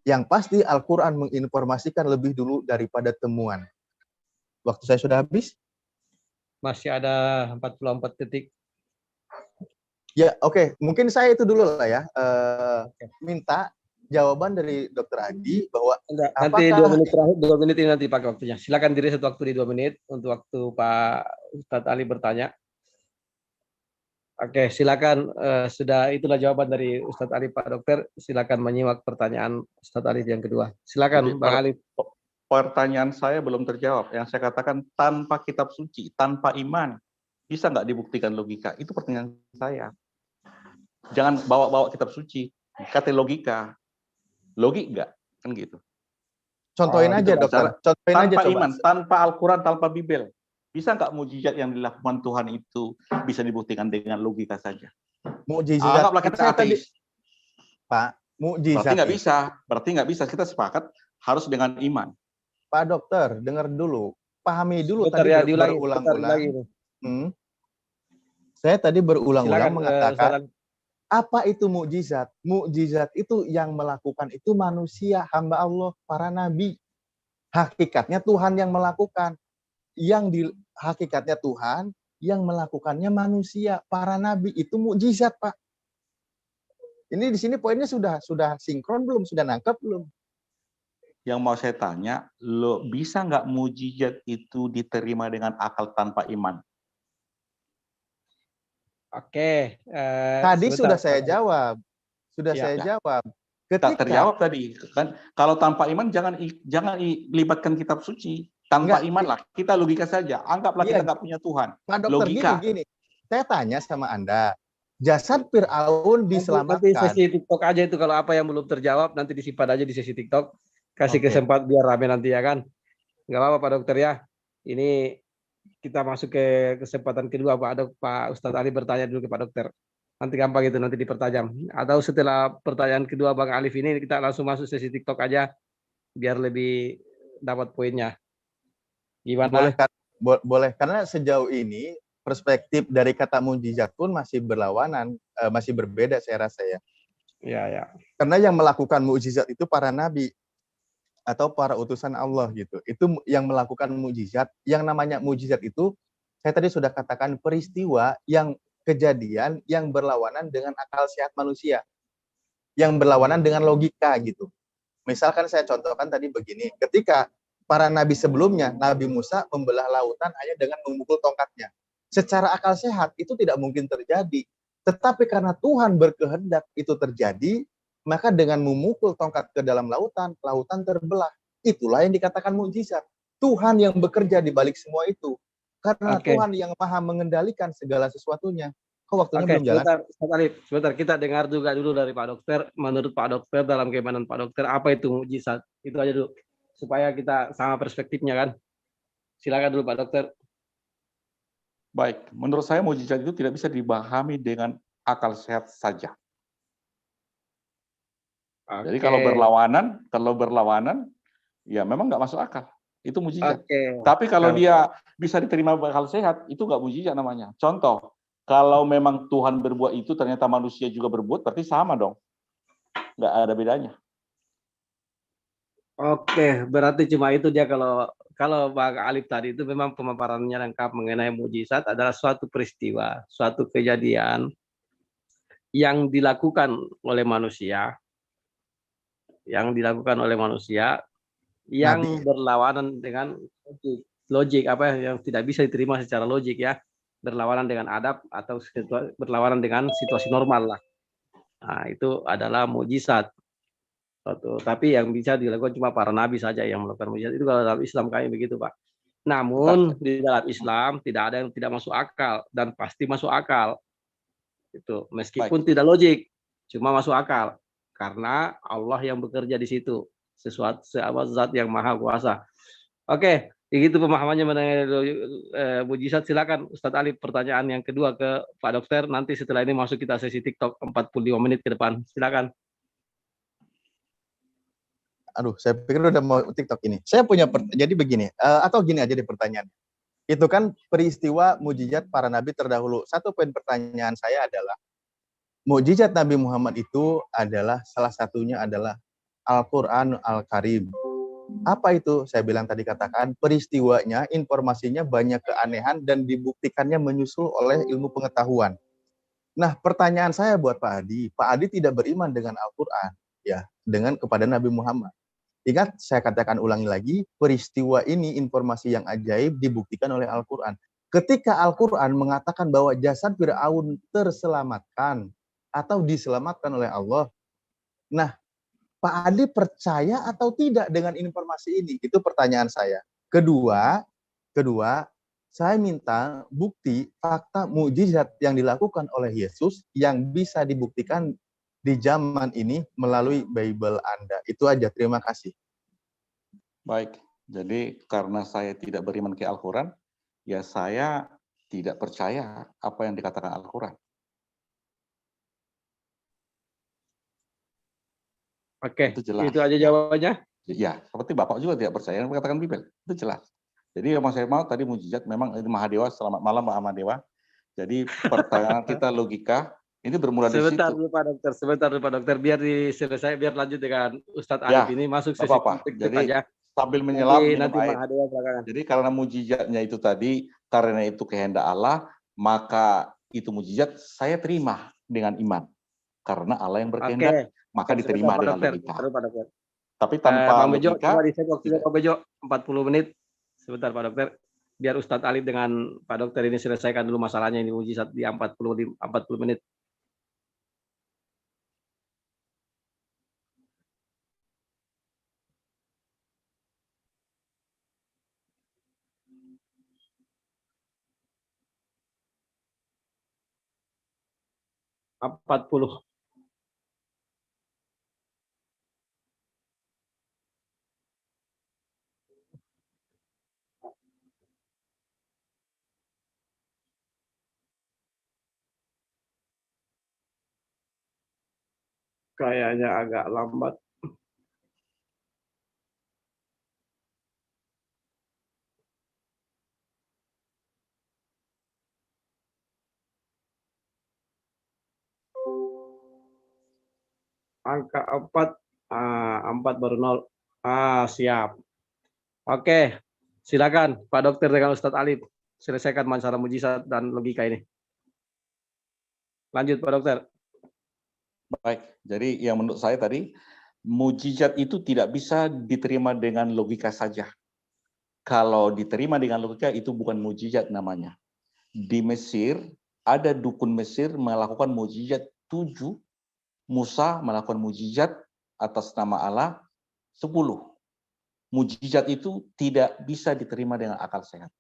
Yang pasti Al-Quran menginformasikan lebih dulu daripada temuan. Waktu saya sudah habis? Masih ada 44 detik. Ya, oke. Mungkin saya itu dulu lah ya. Minta jawaban dari Dr. Adi bahwa nanti 2 menit terakhir, 2 menit ini nanti pakai waktunya. Silakan diri satu waktu di 2 menit untuk waktu Pak Ustadz Ali bertanya. Oke, silakan. Sudah itulah jawaban dari Ustadz Ali, Pak Dokter. Silakan menyimak pertanyaan Ustadz Ali yang kedua. Silakan, Bang Ali. Pertanyaan saya belum terjawab. Yang saya katakan tanpa kitab suci, tanpa iman, bisa nggak dibuktikan logika? Itu pertanyaan saya. Jangan bawa-bawa kitab suci, kata logika. Logik nggak? Kan gitu. Contohin aja, Dokter. Contohin tanpa aja, iman, tanpa Al-Quran, tanpa Bibel. Bisa nggak mukjizat yang dilakukan Tuhan itu bisa dibuktikan dengan logika saja? Mukjizat. Anggaplah kita ateis. Pak, mukjizat. Berarti nggak bisa. Kita sepakat harus dengan iman. Pak Dokter, dengar dulu. Pahami dulu Bentar, tadi ya, berulang-ulang. Saya tadi berulang-ulang mengatakan, apa itu mukjizat? Mukjizat itu yang melakukan itu manusia, hamba Allah, para nabi. Hakikatnya Tuhan yang melakukan. Hakikatnya Tuhan yang melakukannya manusia, para nabi. Itu mukjizat, Pak. Ini di sini poinnya sudah sinkron belum? Sudah nangkep belum? Yang mau saya tanya, bisa nggak mukjizat itu diterima dengan akal tanpa iman? Oke. Tadi sudah saya jawab. Tak terjawab tadi kan. Kalau tanpa iman jangan libatkan kitab suci. Tanpa iman lah, kita logika saja. Anggaplah kita nggak punya Tuhan. Pak Dokter, logika. Gini. Saya tanya sama Anda. Jasad Fir'aun diselamatkan. Nanti sesi TikTok aja itu, kalau apa yang belum terjawab nanti disimpan aja di sesi TikTok. Kasih kesempatan biar rame nanti ya kan. Nggak apa-apa Pak Dokter ya. Ini kita masuk ke kesempatan kedua Pak Ustadz Ali bertanya dulu ke Pak Dokter. Nanti gampang itu, nanti dipertajam. Atau setelah pertanyaan kedua Bang Alif ini kita langsung masuk sesi TikTok aja biar lebih dapat poinnya. Gimana? Boleh. Karena sejauh ini perspektif dari kata mukjizat pun masih berlawanan, masih berbeda saya rasa ya. Ya. Karena yang melakukan mukjizat itu para nabi atau para utusan Allah gitu. Itu yang melakukan mukjizat. Yang namanya mukjizat itu saya tadi sudah katakan peristiwa yang kejadian yang berlawanan dengan akal sehat manusia. Yang berlawanan dengan logika gitu. Misalkan saya contohkan tadi begini, ketika para nabi sebelumnya, Nabi Musa membelah lautan hanya dengan memukul tongkatnya. Secara akal sehat itu tidak mungkin terjadi. Tetapi karena Tuhan berkehendak itu terjadi, maka dengan memukul tongkat ke dalam lautan, lautan terbelah. itulah yang dikatakan mukjizat. Tuhan yang bekerja di balik semua itu. Karena Oke. Tuhan yang maha mengendalikan segala sesuatunya. Kok waktunya Oke, belum jalan? sebentar, Ustaz Alif. Sebentar, kita dengar juga dulu dari Pak Dokter. Menurut Pak Dokter, dalam keimanan Pak Dokter, apa itu mukjizat? Itu aja dulu. Supaya kita sama perspektifnya kan. Silakan dulu Pak Dokter. Baik, menurut saya mukjizat itu tidak bisa dipahami dengan akal sehat saja. Jadi Oke. kalau berlawanan, ya memang nggak masuk akal. Itu mukjizat. Oke. Tapi kalau dia bisa diterima akal sehat, itu nggak mukjizat namanya. Contoh, kalau memang Tuhan berbuat itu, ternyata manusia juga berbuat, berarti sama dong. Nggak ada bedanya. Oke, berarti cuma itu dia kalau Bang Alif tadi itu memang pemaparannya lengkap mengenai mukjizat adalah suatu peristiwa, suatu kejadian yang dilakukan oleh manusia, yang Nabi. berlawanan dengan logik apa yang tidak bisa diterima secara logik ya, berlawanan dengan adab atau berlawanan dengan situasi normal lah. Nah, itu adalah mukjizat. Tapi yang bisa dilakukan cuma para nabi saja yang melakukan mukjizat. Itu kalau dalam Islam kami begitu, Pak. Namun di dalam Islam tidak ada yang tidak masuk akal dan pasti masuk akal. Itu meskipun tidak logik, cuma masuk akal karena Allah yang bekerja di situ, sesuatu zat yang maha kuasa. Oke, begitu pemahamannya mengenai mukjizat. Silakan Ustadz Ali, pertanyaan yang kedua ke Pak Dokter. Nanti setelah ini masuk kita sesi TikTok 45 menit ke depan. Silakan. Aduh, saya pikir udah mau TikTok ini. Saya punya jadi begini, atau gini aja deh pertanyaan. Itu kan peristiwa mukjizat para nabi terdahulu. Satu poin pertanyaan saya adalah, mukjizat Nabi Muhammad itu adalah salah satunya adalah Al-Quran Al-Karim. Apa itu? Saya bilang tadi katakan peristiwanya, informasinya banyak keanehan dan dibuktikannya menyusul oleh ilmu pengetahuan. Nah, pertanyaan saya buat Pak Adi tidak beriman dengan Al-Quran, ya, dengan kepada Nabi Muhammad. Ingat, saya katakan ulangi lagi, peristiwa ini informasi yang ajaib dibuktikan oleh Al-Quran. Ketika Al-Quran mengatakan bahwa jasad Fir'aun terselamatkan atau diselamatkan oleh Allah, nah, Pak Adi percaya atau tidak dengan informasi ini? Itu pertanyaan saya. Kedua, saya minta bukti fakta mukjizat yang dilakukan oleh Yesus yang bisa dibuktikan di zaman ini melalui Bible Anda. Itu aja, terima kasih. Baik, jadi karena saya tidak beriman ke Al-Quran, ya saya tidak percaya apa yang dikatakan Al-Quran. Oke, Itu jelas. itu aja jawabannya. Ya, seperti Bapak juga tidak percaya yang mengatakan Bible. Itu jelas. Jadi yang saya mau tadi mukjizat memang ini Mahadewa. Selamat malam Pak Mahadewa. Jadi pertanyaan kita logika ini bermula di situ. Sebentar dulu Pak Dokter, biar diselesai, biar lanjut dengan Ustadz Alif ini masuk sesi Jadi aja. sambil menyelam minum nanti air. Jadi karena mukjizatnya itu tadi, karena itu kehendak Allah, maka itu mukjizat saya terima dengan iman. Karena Allah yang berkehendak, maka diterima dengan logika. Tapi tanpa Bang Bejo, logika, coba di-set waktunya Pak Bejo, 40 menit. Sebentar Pak Dokter, biar Ustadz Alif dengan Pak Dokter ini selesaikan dulu masalahnya ini mukjizat di 40 menit. Kayaknya agak lambat. Angka 4 baru 0. Siap. Oke, silakan Pak Dokter dengan Ustadz Alif selesaikan masalah mujizat dan logika ini. Lanjut Pak Dokter. Baik, jadi yang menurut saya tadi, mukjizat itu tidak bisa diterima dengan logika saja. Kalau diterima dengan logika itu bukan mukjizat namanya. Di Mesir, ada dukun Mesir melakukan mukjizat 7, Musa melakukan mukjizat atas nama Allah 10. mujizat itu tidak bisa diterima dengan akal sehat.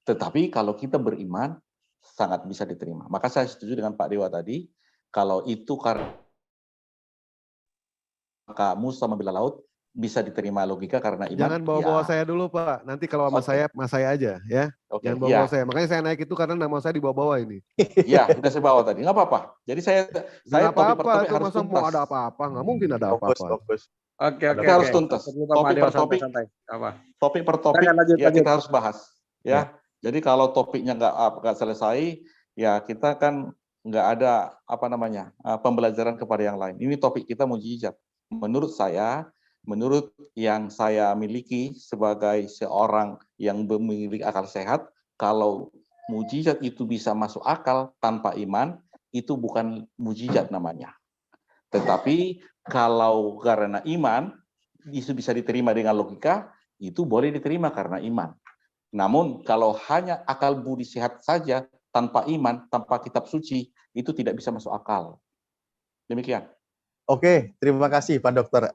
Tetapi kalau kita beriman, sangat bisa diterima. Maka saya setuju dengan Pak Dewa tadi, kalau itu karena maka Musa membelah laut, bisa diterima logika karena iman. Jangan bawa-bawa saya dulu Pak, nanti kalau sama saya aja ya. Jangan bawa-bawa saya, makanya saya naik itu karena nama saya dibawa-bawa ini. Iya, sudah saya bawa tadi, nggak apa-apa. Jadi saya topik per topik harus tuntas. Mau ada apa-apa, nggak mungkin ada apa-apa. Oke. Harus tuntas. Topik per topik, topik per topik, ya kita harus bahas. Ya, jadi kalau topiknya nggak selesai, ya kita kan nggak ada pembelajaran kepada yang lain. Ini topik kita mujizat. Menurut saya, menurut yang saya miliki sebagai seorang yang memiliki akal sehat, kalau mujizat itu bisa masuk akal tanpa iman, itu bukan mujizat namanya. Tetapi kalau karena iman, itu bisa diterima dengan logika, itu boleh diterima karena iman. Namun kalau hanya akal budi sehat saja, tanpa iman, tanpa kitab suci, itu tidak bisa masuk akal. Demikian. Oke, terima kasih Pak Dokter.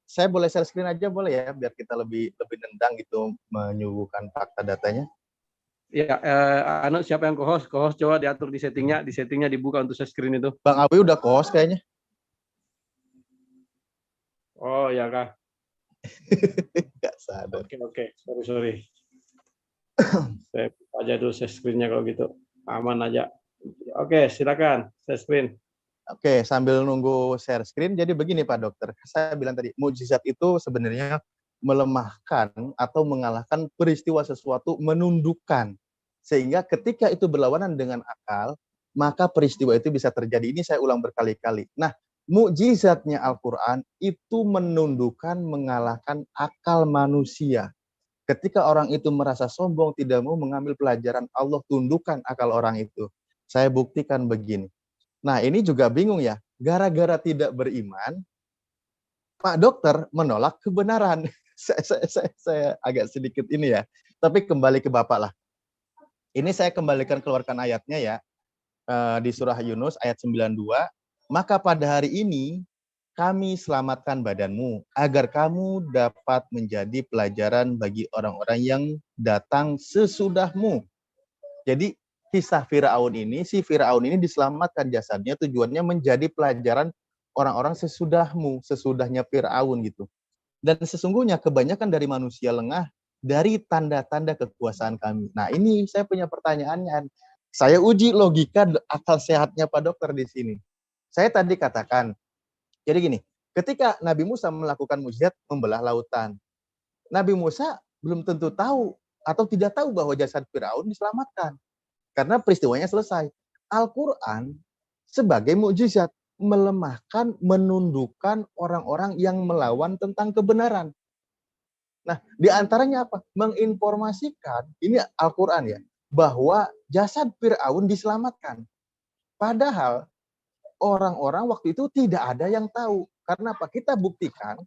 Saya boleh share screen aja boleh ya, biar kita lebih nendang gitu menyuguhkan fakta datanya. Ya, siapa yang co-host? Co-host coba diatur di settingnya dibuka untuk share screen itu. Bang Awi udah co-host kayaknya. Oh ya kah? Nggak sadar. Oke. Sorry. Saya buka aja dulu share screen-nya kalau gitu. Aman aja. Oke, silakan share screen. Oke, sambil nunggu share screen, jadi begini Pak Dokter, saya bilang tadi, mukjizat itu sebenarnya melemahkan atau mengalahkan peristiwa sesuatu, menundukkan. Sehingga ketika itu berlawanan dengan akal, maka peristiwa itu bisa terjadi. Ini saya ulang berkali-kali. Nah, mukjizatnya Al-Quran itu menundukkan, mengalahkan akal manusia. Ketika orang itu merasa sombong, tidak mau mengambil pelajaran, Allah tundukkan akal orang itu. Saya buktikan begini. Nah, ini juga bingung ya. Gara-gara tidak beriman, Pak Dokter menolak kebenaran. Saya agak sedikit ini ya. Tapi kembali ke Bapak lah. Ini saya kembalikan keluarkan ayatnya ya. Di surah Yunus ayat 92. Maka pada hari ini kami selamatkan badanmu agar kamu dapat menjadi pelajaran bagi orang-orang yang datang sesudahmu. Jadi kisah Firaun ini, si Firaun ini diselamatkan jasadnya, tujuannya menjadi pelajaran orang-orang sesudahnya Firaun gitu. Dan sesungguhnya kebanyakan dari manusia lengah dari tanda-tanda kekuasaan kami. Nah, ini saya punya pertanyaan. Saya uji logika akal sehatnya Pak Dokter di sini. Saya tadi katakan, jadi gini, ketika Nabi Musa melakukan mukjizat membelah lautan, Nabi Musa belum tentu tahu atau tidak tahu bahwa jasad Firaun diselamatkan. Karena peristiwanya selesai. Al-Quran sebagai mukjizat melemahkan, menundukkan orang-orang yang melawan tentang kebenaran. Nah, di antaranya apa? Menginformasikan, ini Al-Quran ya, bahwa jasad Fir'aun diselamatkan. Padahal orang-orang waktu itu tidak ada yang tahu. Karena apa? Kita buktikan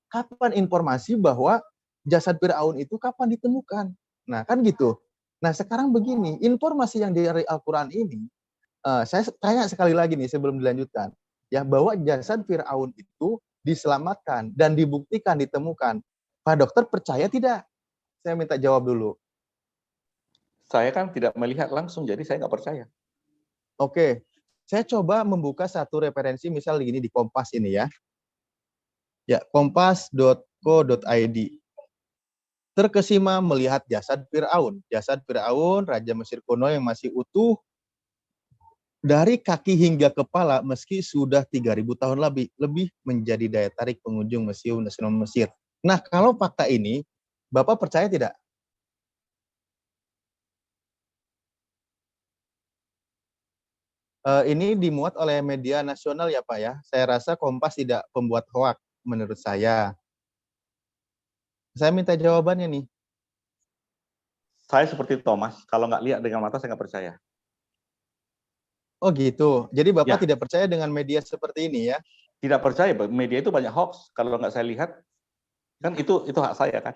kapan informasi bahwa jasad Fir'aun itu kapan ditemukan. Nah, kan gitu. Nah, sekarang begini, informasi yang dari Al-Quran ini, saya tanya sekali lagi nih sebelum dilanjutkan, ya bahwa jasad Fir'aun itu diselamatkan dan dibuktikan ditemukan. Pak Dokter percaya tidak? Saya minta jawab dulu. Saya kan tidak melihat langsung, jadi saya nggak percaya. Oke, saya coba membuka satu referensi, misal gini di Kompas ini ya. Ya, kompas.co.id. Terkesima melihat jasad Fir'aun. Jasad Fir'aun, Raja Mesir kuno yang masih utuh, dari kaki hingga kepala meski sudah 3.000 tahun lebih menjadi daya tarik pengunjung Museum Nasional Mesir. Nah, kalau fakta ini, Bapak percaya tidak? Ini dimuat oleh media nasional ya Pak ya. Saya rasa Kompas tidak pembuat hoak menurut saya. Saya minta jawabannya nih. Saya seperti Thomas, kalau nggak lihat dengan mata saya nggak percaya. Oh gitu. Jadi Bapak tidak percaya dengan media seperti ini ya? Tidak percaya, media itu banyak hoax. Kalau nggak saya lihat, kan itu hak saya kan.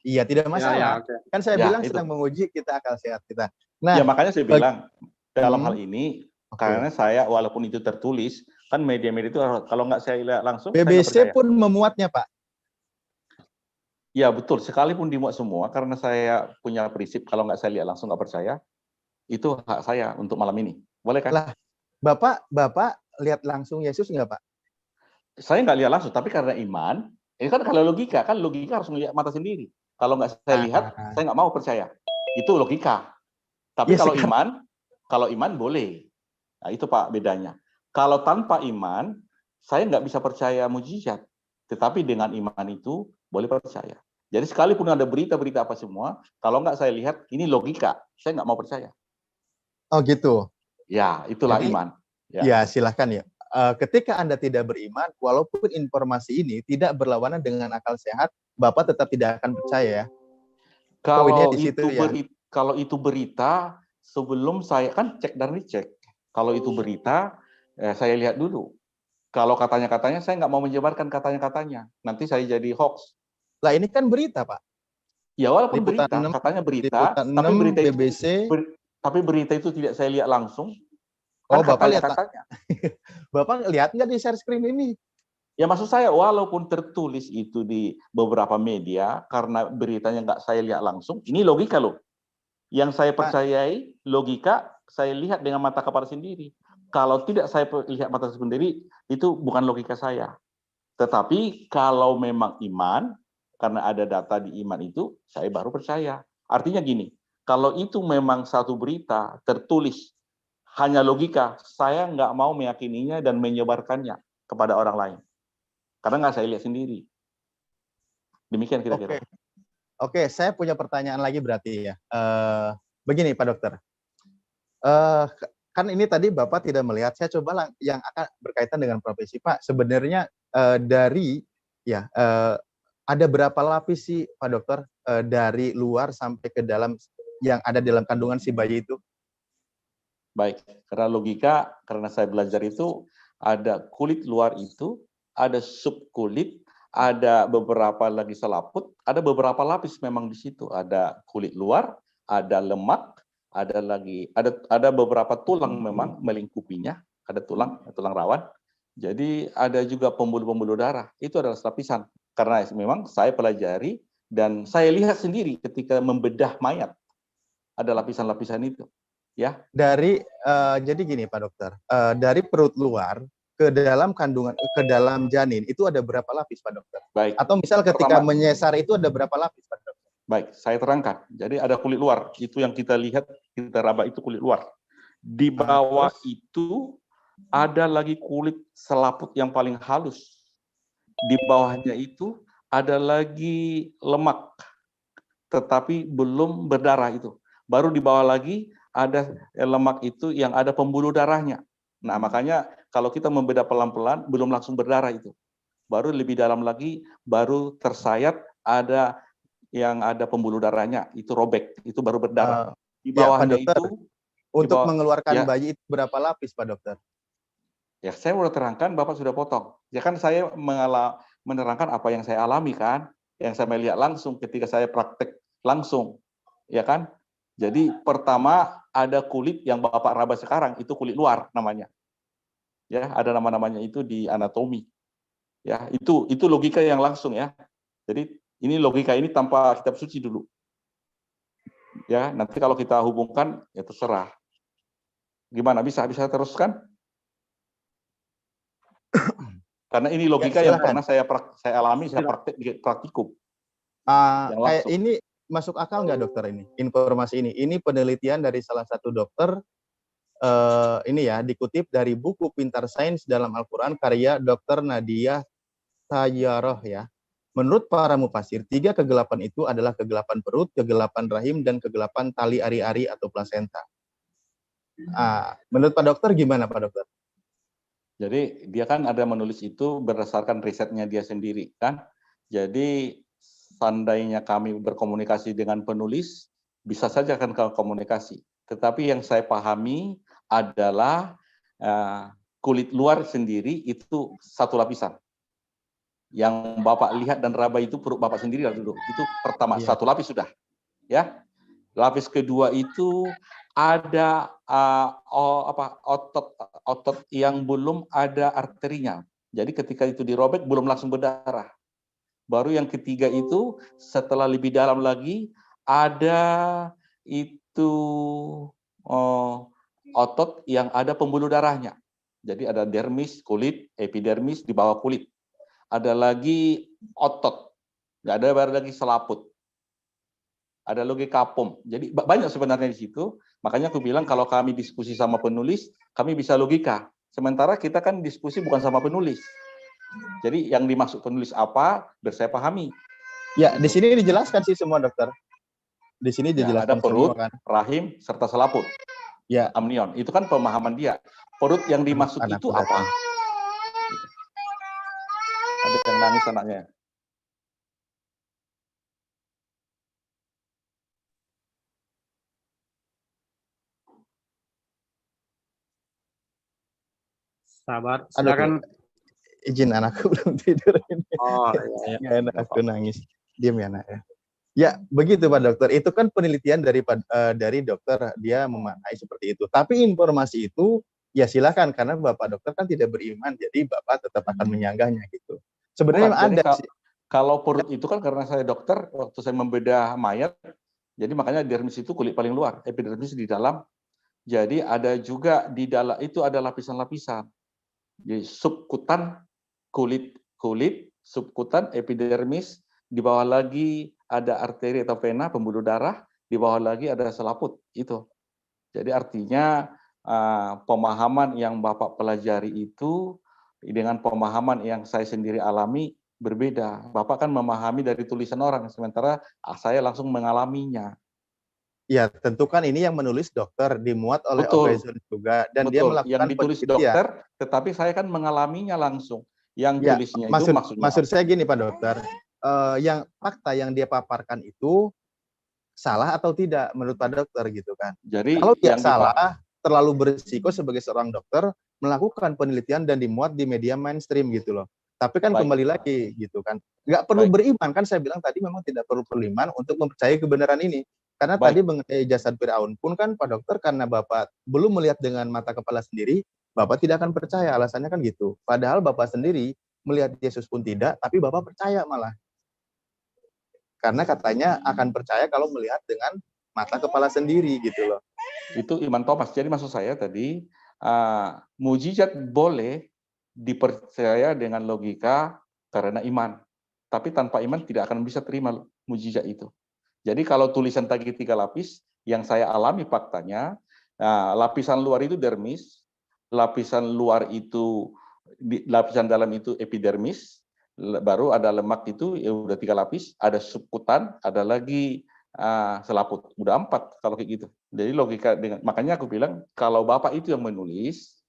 Iya, tidak masalah. Kan saya bilang sedang menguji kita akal sehat kita. Nah, ya makanya saya bilang dalam hal ini karena saya walaupun itu tertulis, kan media-media itu kalau nggak saya lihat langsung. BBC saya pun memuatnya Pak. Ya betul, sekalipun dimuat semua, karena saya punya prinsip kalau nggak saya lihat langsung nggak percaya, itu hak saya untuk malam ini. Boleh kan? Lah, Bapak lihat langsung Yesus nggak, Pak? Saya nggak lihat langsung, tapi karena iman, ini kan kalau logika harus melihat mata sendiri. Kalau nggak saya lihat, saya nggak mau percaya. Itu logika. Tapi Ya, kalau iman boleh. Nah itu Pak bedanya. Kalau tanpa iman, saya nggak bisa percaya mujizat. Tetapi dengan iman itu boleh percaya. Jadi sekalipun ada berita-berita apa semua, kalau nggak saya lihat, ini logika, saya nggak mau percaya. Oh gitu. Ya, itulah Jadi, iman. ya silahkan ya. Ketika Anda tidak beriman, walaupun informasi ini tidak berlawanan dengan akal sehat, Bapak tetap tidak akan percaya ya. Poinnya di situ ya. Kalau itu berita, sebelum saya kan cek dan recheck. Kalau itu berita, saya lihat dulu. Kalau katanya-katanya, saya nggak mau menyebarkan katanya-katanya. Nanti saya jadi hoax. Lah ini kan berita, Pak. Ya walaupun Liputan berita, 6, katanya berita, Liputan 6, tapi berita itu, BBC. tapi berita itu tidak saya lihat langsung. Oh, Kan Bapak lihat katanya. Bapak lihat nggak di share screen ini? Ya maksud saya, walaupun tertulis itu di beberapa media, karena beritanya nggak saya lihat langsung, ini logika loh. Yang saya percayai, logika, saya lihat dengan mata kepala sendiri. Kalau tidak saya lihat mata sendiri, itu bukan logika saya. Tetapi kalau memang iman, karena ada data di iman itu, saya baru percaya. Artinya gini, kalau itu memang satu berita tertulis hanya logika, saya nggak mau meyakininya dan menyebarkannya kepada orang lain. Karena nggak saya lihat sendiri. Demikian kira-kira. Oke, saya punya pertanyaan lagi berarti ya. Begini Pak Dokter, kan ini tadi Bapak tidak melihat, saya coba yang akan berkaitan dengan profesi Pak. Sebenarnya ada berapa lapis sih Pak Dokter dari luar sampai ke dalam yang ada dalam kandungan si bayi itu? Baik, karena logika, karena saya belajar itu ada kulit luar itu, ada subkulit, ada beberapa lagi selaput, ada beberapa lapis memang di situ. Ada kulit luar, ada lemak, ada beberapa tulang memang melingkupinya, ada tulang rawan. Jadi ada juga pembuluh-pembuluh darah. Itu adalah lapisan. Karena memang saya pelajari dan saya lihat sendiri ketika membedah mayat. Ada lapisan-lapisan itu. Ya. Jadi gini Pak Dokter, dari perut luar ke dalam kandungan, ke dalam janin itu ada berapa lapis Pak Dokter? Baik. Atau misal ketika menyesar itu ada berapa lapis Pak Dokter? Baik, saya terangkan. Jadi ada kulit luar, itu yang kita lihat, kita raba itu kulit luar. Di bawah itu ada lagi kulit selaput yang paling halus. Di bawahnya itu ada lagi lemak, tetapi belum berdarah itu. Baru di bawah lagi ada lemak itu yang ada pembuluh darahnya. Nah, makanya kalau kita membeda pelan-pelan, belum langsung berdarah itu. Baru lebih dalam lagi, baru tersayat ada yang ada pembuluh darahnya, itu robek, itu baru berdarah. Di bawahnya ya, Pak Dokter, itu... Untuk mengeluarkan bayi itu berapa lapis Pak Dokter? Ya, saya sudah terangkan, Bapak sudah potong. Ya kan saya menerangkan apa yang saya alami kan, yang saya melihat langsung ketika saya praktek langsung. Ya kan? Jadi pertama ada kulit yang Bapak raba sekarang, itu kulit luar namanya. Ya, ada nama-namanya itu di anatomi. Ya, itu logika yang langsung ya. Jadi ini logika ini tanpa kitab suci dulu. Ya, nanti kalau kita hubungkan ya terserah. Gimana bisa teruskan? Karena ini logika yang pernah saya alami, saya praktikum. Kayak ini masuk akal nggak dokter ini? Informasi ini. Ini penelitian dari salah satu dokter. Ini ya dikutip dari buku Pintar Sains dalam Al-Quran karya Dr. Nadia Tayyaroh ya. Menurut para mufasir, 3 kegelapan itu adalah kegelapan perut, kegelapan rahim, dan kegelapan tali ari-ari atau plasenta. Menurut Pak Dokter gimana Pak Dokter? Jadi dia kan ada menulis itu berdasarkan risetnya dia sendiri kan. Jadi seandainya kami berkomunikasi dengan penulis, bisa saja kan komunikasi. Tetapi yang saya pahami adalah kulit luar sendiri itu satu lapisan. Yang Bapak lihat dan raba itu perut Bapak sendiri dulu. Itu pertama, satu lapis sudah. Ya. Lapis kedua itu ada otot yang belum ada arterinya. Jadi ketika itu dirobek belum langsung berdarah. Baru yang ketiga itu setelah lebih dalam lagi ada itu otot yang ada pembuluh darahnya. Jadi ada dermis, kulit, epidermis di bawah kulit. Ada lagi otot, nggak ada baru lagi selaput. Ada lagi kapum. Jadi banyak sebenarnya di situ. Makanya aku bilang kalau kami diskusi sama penulis, kami bisa logika. Sementara kita kan diskusi bukan sama penulis. Jadi yang dimaksud penulis apa, biar saya pahami. Ya, di sini dijelaskan sih semua dokter. Di sini dijelaskan ada perut, semua kan. Rahim, serta selaput. Ya. Amnion. Itu kan pemahaman dia. Perut yang dimaksud itu apa? Ada yang nangis anaknya. Sahabat, silakan. Izin, anakku belum tidur ini. Oh, iya. Nggak enak aku nangis. Diam ya, anak ya. Ya, begitu Pak Dokter. Itu kan penelitian dari dokter, dia memaknai seperti itu. Tapi informasi itu, ya silakan, karena Bapak Dokter kan tidak beriman, jadi Bapak tetap akan menyanggahnya gitu. Sebenarnya ada sih. Kalau perut itu kan karena saya dokter, waktu saya membedah mayat, jadi makanya dermis itu kulit paling luar, epidermis di dalam. Jadi ada juga di dalam itu ada lapisan-lapisan. Jadi subkutan, kulit, subkutan, epidermis, di bawah lagi ada arteri atau vena, pembuluh darah, di bawah lagi ada selaput, itu. Jadi artinya pemahaman yang Bapak pelajari itu dengan pemahaman yang saya sendiri alami berbeda. Bapak kan memahami dari tulisan orang, sementara saya langsung mengalaminya. Ya, tentu kan ini yang menulis dokter, dimuat oleh Ovezon juga, dan dia melakukan yang ditulis dokter, tetapi saya kan mengalaminya langsung. Yang tulisnya itu maksudnya. Maksud saya gini Pak Dokter, yang fakta yang dia paparkan itu salah atau tidak menurut Pak Dokter gitu kan? Jadi kalau dia salah, terlalu berisiko sebagai seorang dokter melakukan penelitian dan dimuat di media mainstream gitu loh. Tapi kan kembali lagi gitu kan, nggak perlu beriman kan, saya bilang tadi memang tidak perlu beriman untuk mempercayai kebenaran ini. Karena tadi mengenai jasad Firaun pun kan Pak Dokter, karena Bapak belum melihat dengan mata kepala sendiri, Bapak tidak akan percaya, alasannya kan gitu. Padahal Bapak sendiri melihat Yesus pun tidak, tapi Bapak percaya malah. Karena katanya akan percaya kalau melihat dengan mata kepala sendiri gitu loh. Itu iman Thomas. Jadi maksud saya tadi, mujizat boleh dipercaya dengan logika karena iman. Tapi tanpa iman tidak akan bisa terima mujizat itu. Jadi kalau tulisan tadi 3 lapis, yang saya alami faktanya, lapisan luar itu dermis, lapisan luar itu, lapisan dalam itu epidermis, baru ada lemak itu ya udah 3 lapis, ada subkutan, ada lagi selaput, udah 4 kalau kayak gitu. Jadi logika dengan, makanya aku bilang kalau Bapak itu yang menulis,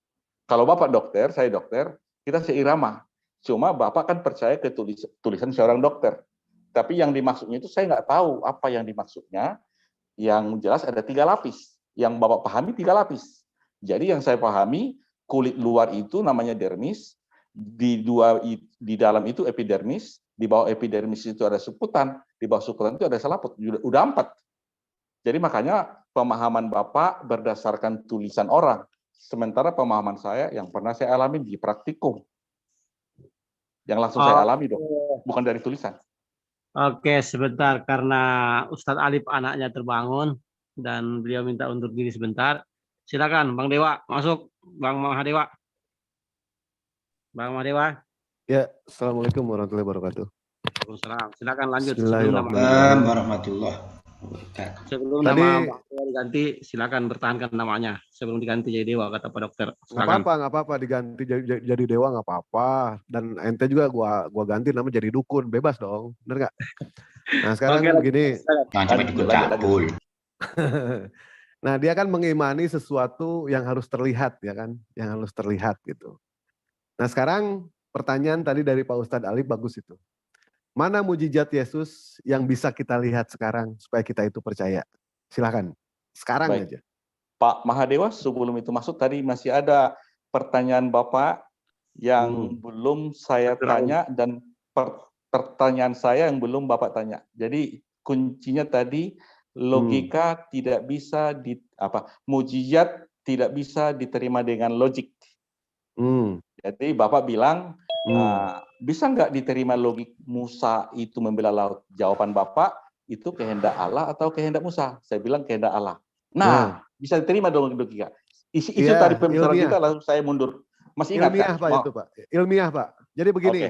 kalau Bapak dokter, saya dokter, kita seirama. Cuma Bapak kan percaya ke tulisan seorang dokter. Tapi yang dimaksudnya itu saya nggak tahu apa yang dimaksudnya. Yang jelas ada 3 lapis. Yang Bapak pahami 3 lapis. Jadi yang saya pahami, kulit luar itu namanya dermis, di dalam itu epidermis, di bawah epidermis itu ada subkutan, di bawah subkutan itu ada selaput. Udah 4. Jadi makanya pemahaman Bapak berdasarkan tulisan orang. Sementara pemahaman saya yang pernah saya alami di praktikum. Yang langsung saya alami dong, bukan dari tulisan. Oke, sebentar karena Ustadz Alif anaknya terbangun dan beliau minta undur diri sebentar. Silakan Bang Dewa masuk, Bang Mahadewa. Bang Mahadewa. Ya, Assalamualaikum warahmatullahi wabarakatuh. Waalaikumsalam. Silakan lanjut. Waalaikumsalam warahmatullahi wabarakatuh. Sebelum nama Bang Dewa diganti, silakan bertahankan namanya sebelum diganti jadi Dewa, kata Pak Dokter. Nggak apa-apa diganti jadi Dewa nggak apa-apa. Dan ente juga gua ganti nama jadi dukun, bebas dong, bener nggak? Nah sekarang begini. Jangan sampai dukun cabul. Nah dia kan mengimani sesuatu yang harus terlihat ya kan, yang harus terlihat gitu. Nah sekarang pertanyaan tadi dari Pak Ustadz Alif bagus itu. Mana mujizat Yesus yang bisa kita lihat sekarang supaya kita itu percaya? Silakan, sekarang aja. Pak Mahadewa, sebelum itu masuk tadi masih ada pertanyaan Bapak yang belum saya tanya dan pertanyaan saya yang belum Bapak tanya. Jadi kuncinya tadi logika tidak bisa mujizat tidak bisa diterima dengan logik. Jadi Bapak bilang bisa nggak diterima logik Musa itu membelah laut? Jawaban Bapak, itu kehendak Allah atau kehendak Musa? Saya bilang kehendak Allah. Nah, bisa diterima dong logika. Isu tadi pembicaraan kita, lalu saya mundur. Masih ingat ilmiah kan? Pak itu Pak. Ilmiah Pak. Jadi begini,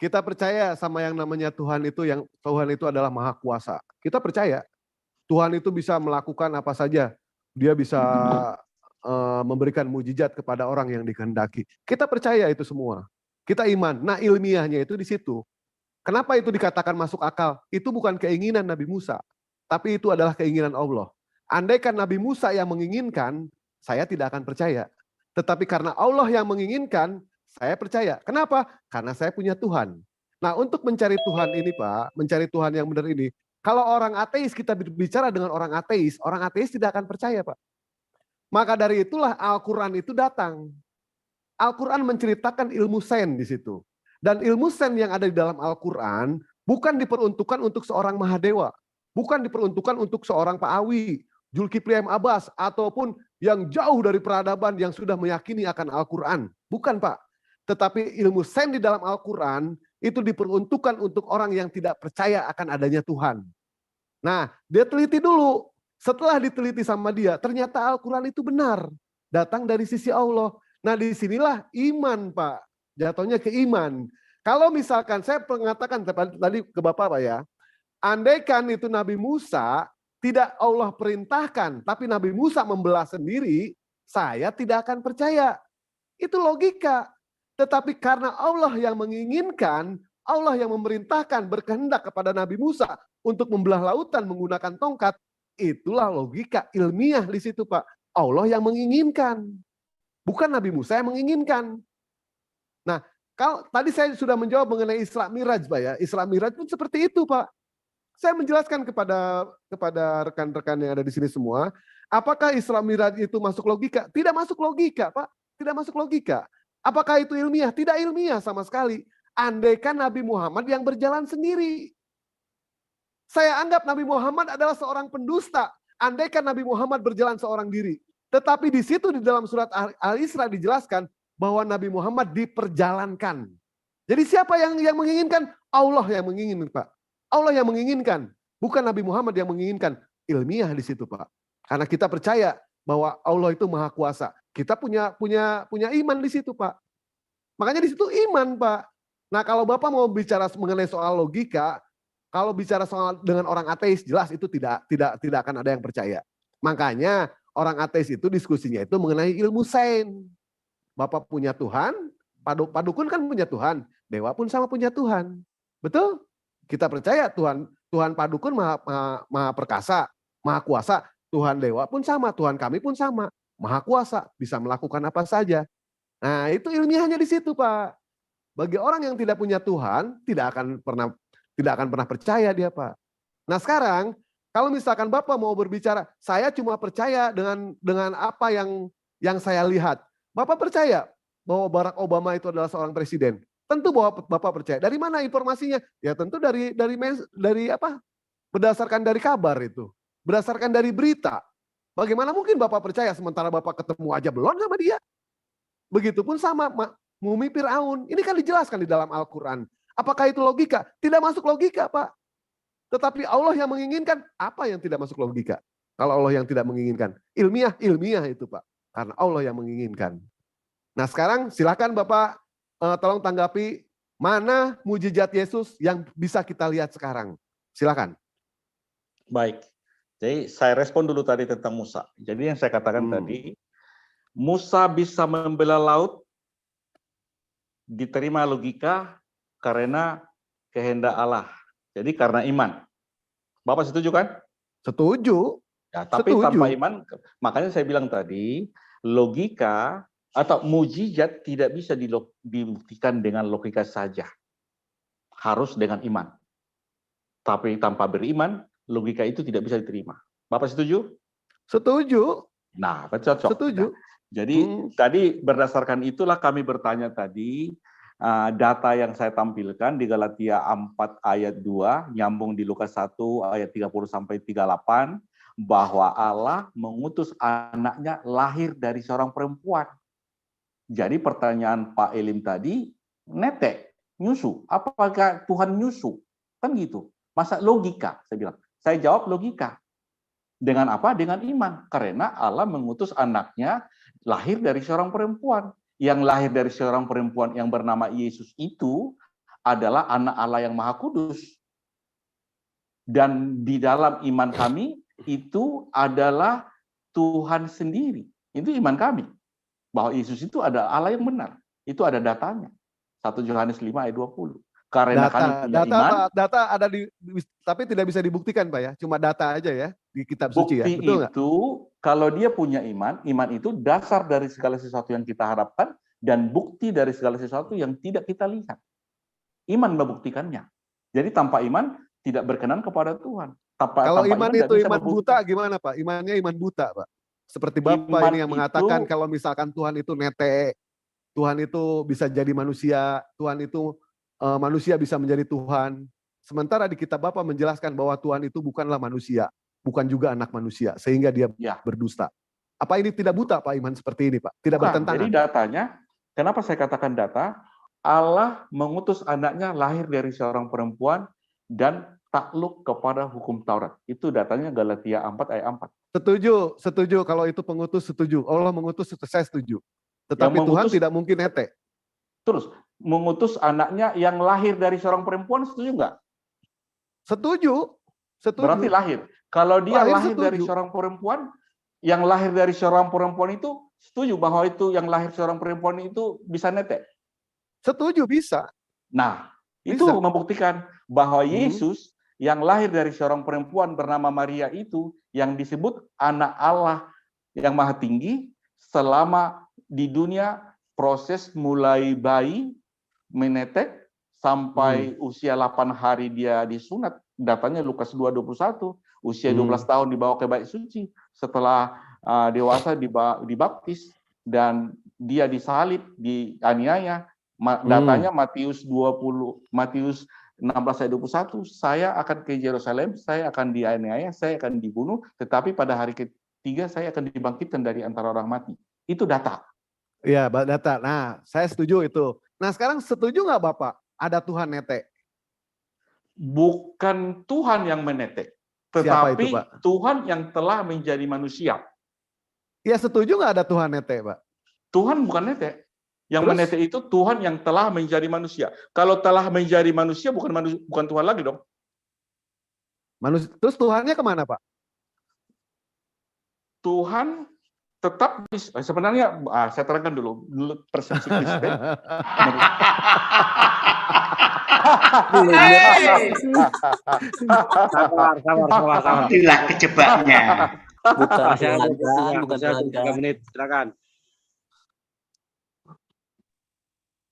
kita percaya sama yang namanya Tuhan itu, yang Tuhan itu adalah Maha Kuasa. Kita percaya Tuhan itu bisa melakukan apa saja. Dia bisa memberikan mujizat kepada orang yang dikehendaki. Kita percaya itu semua. Kita iman. Nah, ilmiahnya itu di situ. Kenapa itu dikatakan masuk akal? Itu bukan keinginan Nabi Musa, tapi itu adalah keinginan Allah. Andaikan Nabi Musa yang menginginkan, saya tidak akan percaya. Tetapi karena Allah yang menginginkan, saya percaya. Kenapa? Karena saya punya Tuhan. Nah, untuk mencari Tuhan ini Pak, mencari Tuhan yang benar ini, kalau orang ateis, kita bicara dengan orang ateis tidak akan percaya Pak. Maka dari itulah Al-Quran itu datang. Al-Quran menceritakan ilmu sains di situ. Dan ilmu sains yang ada di dalam Al-Quran bukan diperuntukkan untuk seorang Mahadewa. Bukan diperuntukkan untuk seorang Pak Awi, Zulkifli M. Abbas, ataupun yang jauh dari peradaban yang sudah meyakini akan Al-Quran. Bukan Pak. Tetapi ilmu sains di dalam Al-Quran itu diperuntukkan untuk orang yang tidak percaya akan adanya Tuhan. Nah, dia teliti dulu. Setelah diteliti sama dia, ternyata Al-Quran itu benar. Datang dari sisi Allah. Nah, disinilah iman Pak. Jatuhnya ke iman. Kalau misalkan saya mengatakan tadi ke Bapak Pak ya, andaikan itu Nabi Musa tidak Allah perintahkan, tapi Nabi Musa membelah sendiri, saya tidak akan percaya. Itu logika. Tetapi karena Allah yang menginginkan, Allah yang memerintahkan, berkehendak kepada Nabi Musa untuk membelah lautan menggunakan tongkat, itulah logika ilmiah di situ Pak. Allah yang menginginkan. Bukan Nabi Musa yang menginginkan. Nah, kalau tadi saya sudah menjawab mengenai Isra Miraj Pak ya. Isra Miraj pun seperti itu Pak. Saya menjelaskan kepada rekan-rekan yang ada di sini semua, apakah Isra Miraj itu masuk logika? Tidak masuk logika Pak. Tidak masuk logika. Apakah itu ilmiah? Tidak ilmiah sama sekali. Andaikan Nabi Muhammad yang berjalan sendiri. Saya anggap Nabi Muhammad adalah seorang pendusta. Andaikan Nabi Muhammad berjalan seorang diri. Tetapi di situ di dalam surat Al-Isra dijelaskan bahwa Nabi Muhammad diperjalankan. Jadi siapa yang menginginkan? Allah yang menginginkan Pak. Allah yang menginginkan. Bukan Nabi Muhammad yang menginginkan. Ilmiah di situ Pak. Karena kita percaya bahwa Allah itu Maha Kuasa. Kita punya iman di situ Pak. Makanya di situ iman Pak. Nah kalau Bapak mau bicara mengenai soal logika, kalau bicara soal dengan orang ateis, jelas itu tidak akan ada yang percaya. Makanya orang ateis itu diskusinya itu mengenai ilmu sains. Bapak punya Tuhan, Padukun kan punya Tuhan, Dewa pun sama punya Tuhan. Betul? Kita percaya Tuhan Padukun maha perkasa, maha kuasa. Tuhan Dewa pun sama, Tuhan kami pun sama, maha kuasa, bisa melakukan apa saja. Nah itu ilmiahnya di situ Pak. Bagi orang yang tidak punya Tuhan, tidak akan pernah percaya dia Pak. Nah sekarang kalau misalkan Bapak mau berbicara, saya cuma percaya dengan apa yang saya lihat. Bapak percaya bahwa Barack Obama itu adalah seorang presiden? Tentu bahwa Bapak percaya. Dari mana informasinya? Ya tentu dari apa? Berdasarkan dari kabar itu, berdasarkan dari berita. Bagaimana mungkin Bapak percaya sementara Bapak ketemu aja belum sama dia? Begitupun sama mumi Fir'aun. Ini kan dijelaskan di dalam Al-Quran. Apakah itu logika? Tidak masuk logika Pak. Tetapi Allah yang menginginkan, apa yang tidak masuk logika? Kalau Allah yang tidak menginginkan. Ilmiah itu Pak. Karena Allah yang menginginkan. Nah sekarang silakan Bapak tolong tanggapi mana mujizat Yesus yang bisa kita lihat sekarang. Silakan. Baik. Jadi saya respon dulu tadi tentang Musa. Jadi yang saya katakan tadi, Musa bisa membelah laut, diterima logika karena kehendak Allah. Jadi karena iman. Bapak setuju kan? Setuju. Ya, tapi tanpa iman, makanya saya bilang tadi, logika atau mujizat tidak bisa dibuktikan dengan logika saja. Harus dengan iman. Tapi tanpa beriman, logika itu tidak bisa diterima. Bapak setuju? Setuju. Nah, cocok. Setuju. Nah, jadi tadi berdasarkan itulah kami bertanya tadi, data yang saya tampilkan di Galatia 4 ayat 2, nyambung di Lukas 1 ayat 30-38, bahwa Allah mengutus anaknya lahir dari seorang perempuan. Jadi pertanyaan Pak Elim tadi, netek. Nyusu. Apakah Tuhan nyusu? Kan gitu. Masa logika? Saya bilang. Saya jawab logika. Dengan apa? Dengan iman. Karena Allah mengutus anaknya lahir dari seorang perempuan. Yang lahir dari seorang perempuan yang bernama Yesus itu adalah anak Allah yang Maha Kudus. Dan di dalam iman kami itu adalah Tuhan sendiri. Itu iman kami. Bahwa Yesus itu adalah Allah yang benar. Itu ada datanya. 1 Yohanes 5 ayat 20. Karena kami punya iman. Data ada tapi tidak bisa dibuktikan, Pak ya. Cuma data aja ya di kitab suci ya. Bukti Betul nggak? itu kalau dia punya iman, iman itu dasar dari segala sesuatu yang kita harapkan dan bukti dari segala sesuatu yang tidak kita lihat. Iman membuktikannya. Jadi tanpa iman tidak berkenan kepada Tuhan. Kalau tanpa iman itu iman buta gimana, Pak? Imannya iman buta, Pak. Seperti Bapak iman ini yang mengatakan kalau misalkan Tuhan itu nete, Tuhan itu bisa jadi manusia, Tuhan itu manusia bisa menjadi Tuhan. Sementara di kitab Bapak menjelaskan bahwa Tuhan itu bukanlah manusia, bukan juga anak manusia, sehingga dia berdusta. Apa ini tidak buta, Pak, iman seperti ini, Pak? Tidak bertentangan. Jadi datanya, kenapa saya katakan data? Allah mengutus anaknya lahir dari seorang perempuan dan takluk kepada hukum Taurat. Itu datanya Galatia 4 ayat 4. Setuju. Kalau itu pengutus, setuju. Allah mengutus, saya setuju. Tetapi Tuhan tidak mungkin nete. Terus, mengutus anaknya yang lahir dari seorang perempuan, setuju nggak? Setuju. Berarti lahir. Kalau dia lahir dari seorang perempuan, yang lahir dari seorang perempuan itu, setuju bahwa itu yang lahir seorang perempuan itu bisa nete? Setuju, bisa. Nah, itu membuktikan bahwa Yesus yang lahir dari seorang perempuan bernama Maria itu, yang disebut anak Allah yang Maha Tinggi, selama di dunia proses mulai bayi menetek sampai usia 8 hari dia disunat. Datanya Lukas 2:21, usia 12 tahun dibawa ke bait suci, setelah dewasa dibaptis, dan dia disalib, dianiaya. Datanya Matius 16 ayat 21, saya akan ke Yerusalem, saya akan dianiaya, saya akan dibunuh, tetapi pada hari ketiga saya akan dibangkitkan dari antara orang mati. Itu data. Iya, data. Nah, saya setuju itu. Nah, sekarang setuju nggak Bapak ada Tuhan nete? Bukan Tuhan yang menete, tetapi itu, Tuhan yang telah menjadi manusia. Ya, setuju nggak ada Tuhan nete, Pak? Tuhan bukan nete. Yang menete itu Tuhan yang telah menjadi manusia. Kalau telah menjadi manusia bukan Tuhan lagi dong. Terus Tuhannya kemana, Pak? Tuhan tetap sebenarnya saya terangkan dulu persepsi Kristen. Sabar. Inilah kejebaknya. Bukan 3 menit, silakan.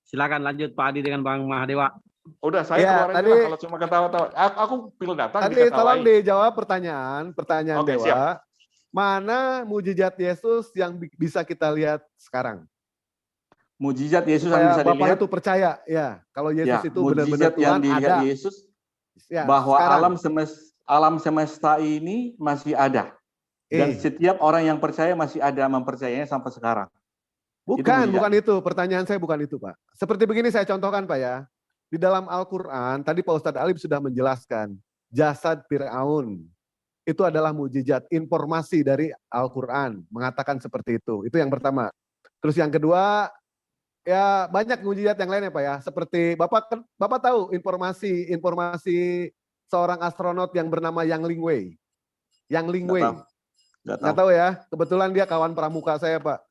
Silakan lanjut Pak Adi dengan Bang Mahadewa. Udah, saya keluarin kalau cuma ketawa-tawa. Aku pilih data. Tadi tolong dijawab pertanyaan Dewa. Siap. Mana mujizat Yesus yang bisa kita lihat sekarang? Mujizat Yesus yang bisa Bapak dilihat. itu percaya, ya. Kalau Yesus itu benar-benar Tuhan, yang dilihat ada. Yesus, ya, bahwa sekarang. alam semesta ini masih ada. Dan setiap orang yang percaya masih ada mempercayainya sampai sekarang. Bukan itu. Pertanyaan saya bukan itu, Pak. Seperti begini saya contohkan, Pak ya. Di dalam Al-Quran, tadi Pak Ustadz Alif sudah menjelaskan, jasad Fir'aun itu adalah mujizat, informasi dari Al-Quran mengatakan seperti itu. Itu yang pertama. Terus yang kedua, ya banyak mujizat yang lainnya, Pak ya. Seperti Bapak tahu informasi seorang astronot yang bernama Yang Lingwei. Yang Lingwei. Nggak tahu ya. Kebetulan dia kawan pramuka saya, Pak.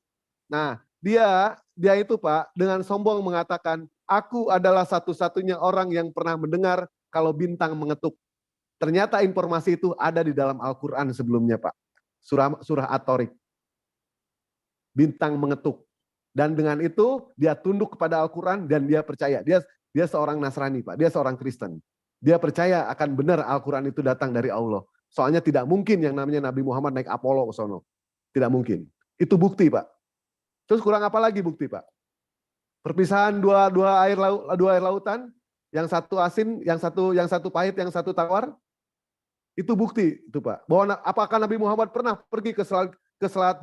Nah, dia itu Pak dengan sombong mengatakan, aku adalah satu-satunya orang yang pernah mendengar kalau bintang mengetuk. Ternyata informasi itu ada di dalam Al-Quran sebelumnya, Pak. Surah At-Tariq. Bintang mengetuk. Dan dengan itu dia tunduk kepada Al-Quran dan dia percaya. Dia seorang Nasrani, Pak. Dia seorang Kristen. Dia percaya akan benar Al-Quran itu datang dari Allah. Soalnya tidak mungkin yang namanya Nabi Muhammad naik Apollo ke sono. Tidak mungkin. Itu bukti, Pak. Terus kurang apa lagi bukti, Pak? Perpisahan dua air lautan, yang satu asin, yang satu pahit, yang satu tawar. Itu bukti itu, Pak. Bahwa apakah Nabi Muhammad pernah pergi ke selat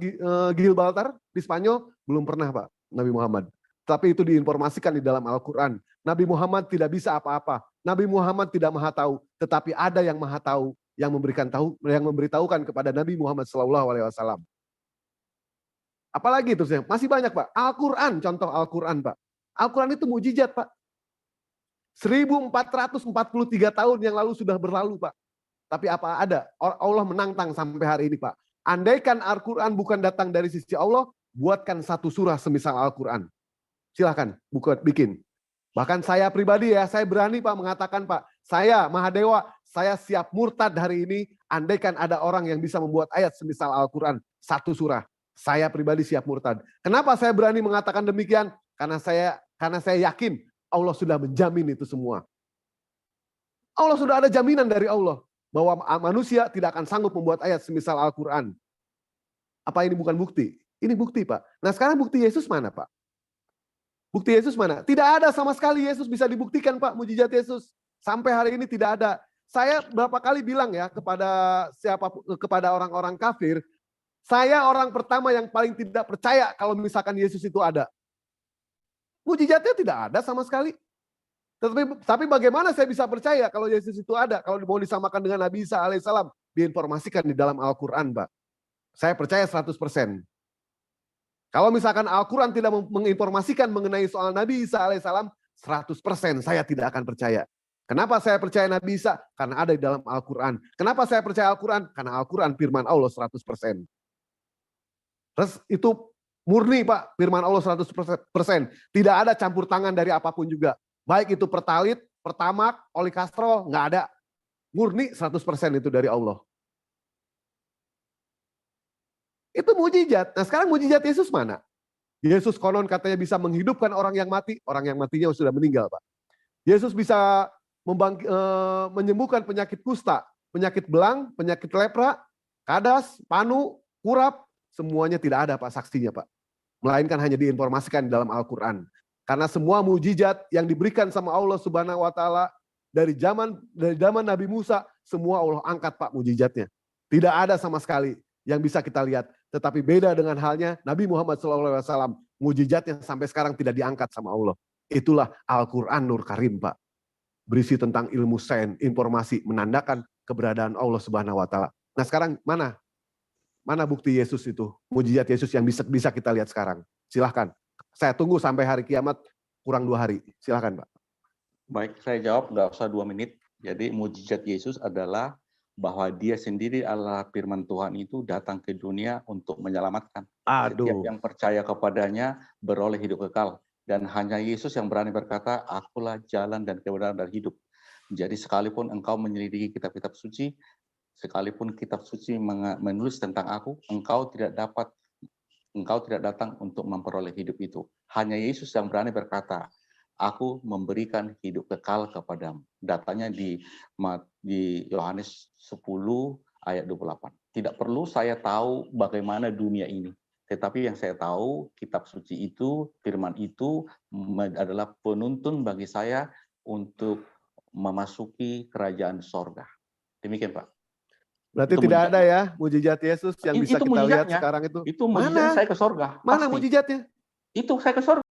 Gibraltar di Spanyol? Belum pernah, Pak, Nabi Muhammad. tapi itu diinformasikan di dalam Al-Quran. Nabi Muhammad tidak bisa apa-apa. Nabi Muhammad tidak maha tahu, tetapi ada yang maha tahu, yang memberitahukan kepada Nabi Muhammad SAW. Apalagi terus masih banyak Pak. Al-Quran, contoh Al-Quran Pak. Al-Quran itu mujizat Pak. 1443 tahun yang lalu sudah berlalu Pak. Tapi apa ada? Allah menantang sampai hari ini Pak. Andaikan Al-Quran bukan datang dari sisi Allah, buatkan satu surah semisal Al-Quran. Silahkan, bikin. Bahkan saya pribadi ya, saya berani Pak mengatakan Pak, saya Mahadewa, saya siap murtad hari ini, andaikan ada orang yang bisa membuat ayat semisal Al-Quran, satu surah. Saya pribadi siap murtad. Kenapa saya berani mengatakan demikian? Karena saya yakin Allah sudah menjamin itu semua. Allah sudah ada jaminan dari Allah bahwa manusia tidak akan sanggup membuat ayat semisal Al-Quran. Apa ini bukan bukti? Ini bukti Pak. Nah sekarang bukti Yesus mana Pak? Bukti Yesus mana? Tidak ada sama sekali Yesus bisa dibuktikan Pak, mujizat Yesus. Sampai hari ini tidak ada. Saya berapa kali bilang ya kepada orang-orang kafir, saya orang pertama yang paling tidak percaya kalau misalkan Yesus itu ada. Mujizatnya tidak ada sama sekali. Tapi bagaimana saya bisa percaya kalau Yesus itu ada? Kalau mau disamakan dengan Nabi Isa alaihissalam, diinformasikan di dalam Al-Quran Pak. Saya percaya 100%. Kalau misalkan Al-Quran tidak menginformasikan mengenai soal Nabi Isa alaihissalam, 100% saya tidak akan percaya. Kenapa saya percaya Nabi Isa? Karena ada di dalam Al-Quran. Kenapa saya percaya Al-Quran? Karena Al-Quran firman Allah 100%. Terus itu murni Pak, firman Allah 100%. Tidak ada campur tangan dari apapun juga. Baik itu pertalit, pertamak, olikastro, nggak ada. Murni 100% itu dari Allah. Itu mujizat. Nah sekarang mujizat Yesus mana? Yesus konon katanya bisa menghidupkan orang yang mati. Orang yang matinya sudah meninggal Pak. Yesus bisa menyembuhkan penyakit kusta, penyakit belang, penyakit lepra, kadas, panu, kurap. Semuanya tidak ada Pak saksinya Pak. Melainkan hanya diinformasikan di dalam Al-Quran. Karena semua mujizat yang diberikan sama Allah Subhanahu wa taala dari zaman Nabi Musa, semua Allah angkat Pak mujizatnya. Tidak ada sama sekali yang bisa kita lihat. Tetapi beda dengan halnya Nabi Muhammad SAW, mujizatnya sampai sekarang tidak diangkat sama Allah. Itulah Al-Quran Nur Karim Pak. Berisi tentang ilmu sains, informasi, menandakan keberadaan Allah Subhanahu wa taala. Nah sekarang mana? Mana bukti Yesus itu? Mujizat Yesus yang bisa kita lihat sekarang. Silahkan. Saya tunggu sampai hari kiamat kurang 2 hari. Silahkan Pak. Baik, saya jawab nggak usah 2 menit. Jadi mujizat Yesus adalah bahwa dia sendiri adalah firman Tuhan itu datang ke dunia untuk menyelamatkan. Setiap yang percaya kepadanya beroleh hidup kekal. Dan hanya Yesus yang berani berkata, akulah jalan dan kebenaran dan hidup. Jadi sekalipun engkau menyelidiki kitab-kitab suci, sekalipun kitab suci menulis tentang aku, engkau tidak datang untuk memperoleh hidup itu. Hanya Yesus yang berani berkata, aku memberikan hidup kekal kepadamu. Datanya di Yohanes 10 ayat 28. Tidak perlu saya tahu bagaimana dunia ini. Tetapi yang saya tahu, kitab suci itu, firman itu adalah penuntun bagi saya untuk memasuki kerajaan sorga. Demikian Pak. Berarti itu tidak ada ya mujizat Yesus yang bisa kita lihat sekarang itu. Itu mujizatnya saya ke sorga. Mana mujizatnya? Itu saya ke sorga.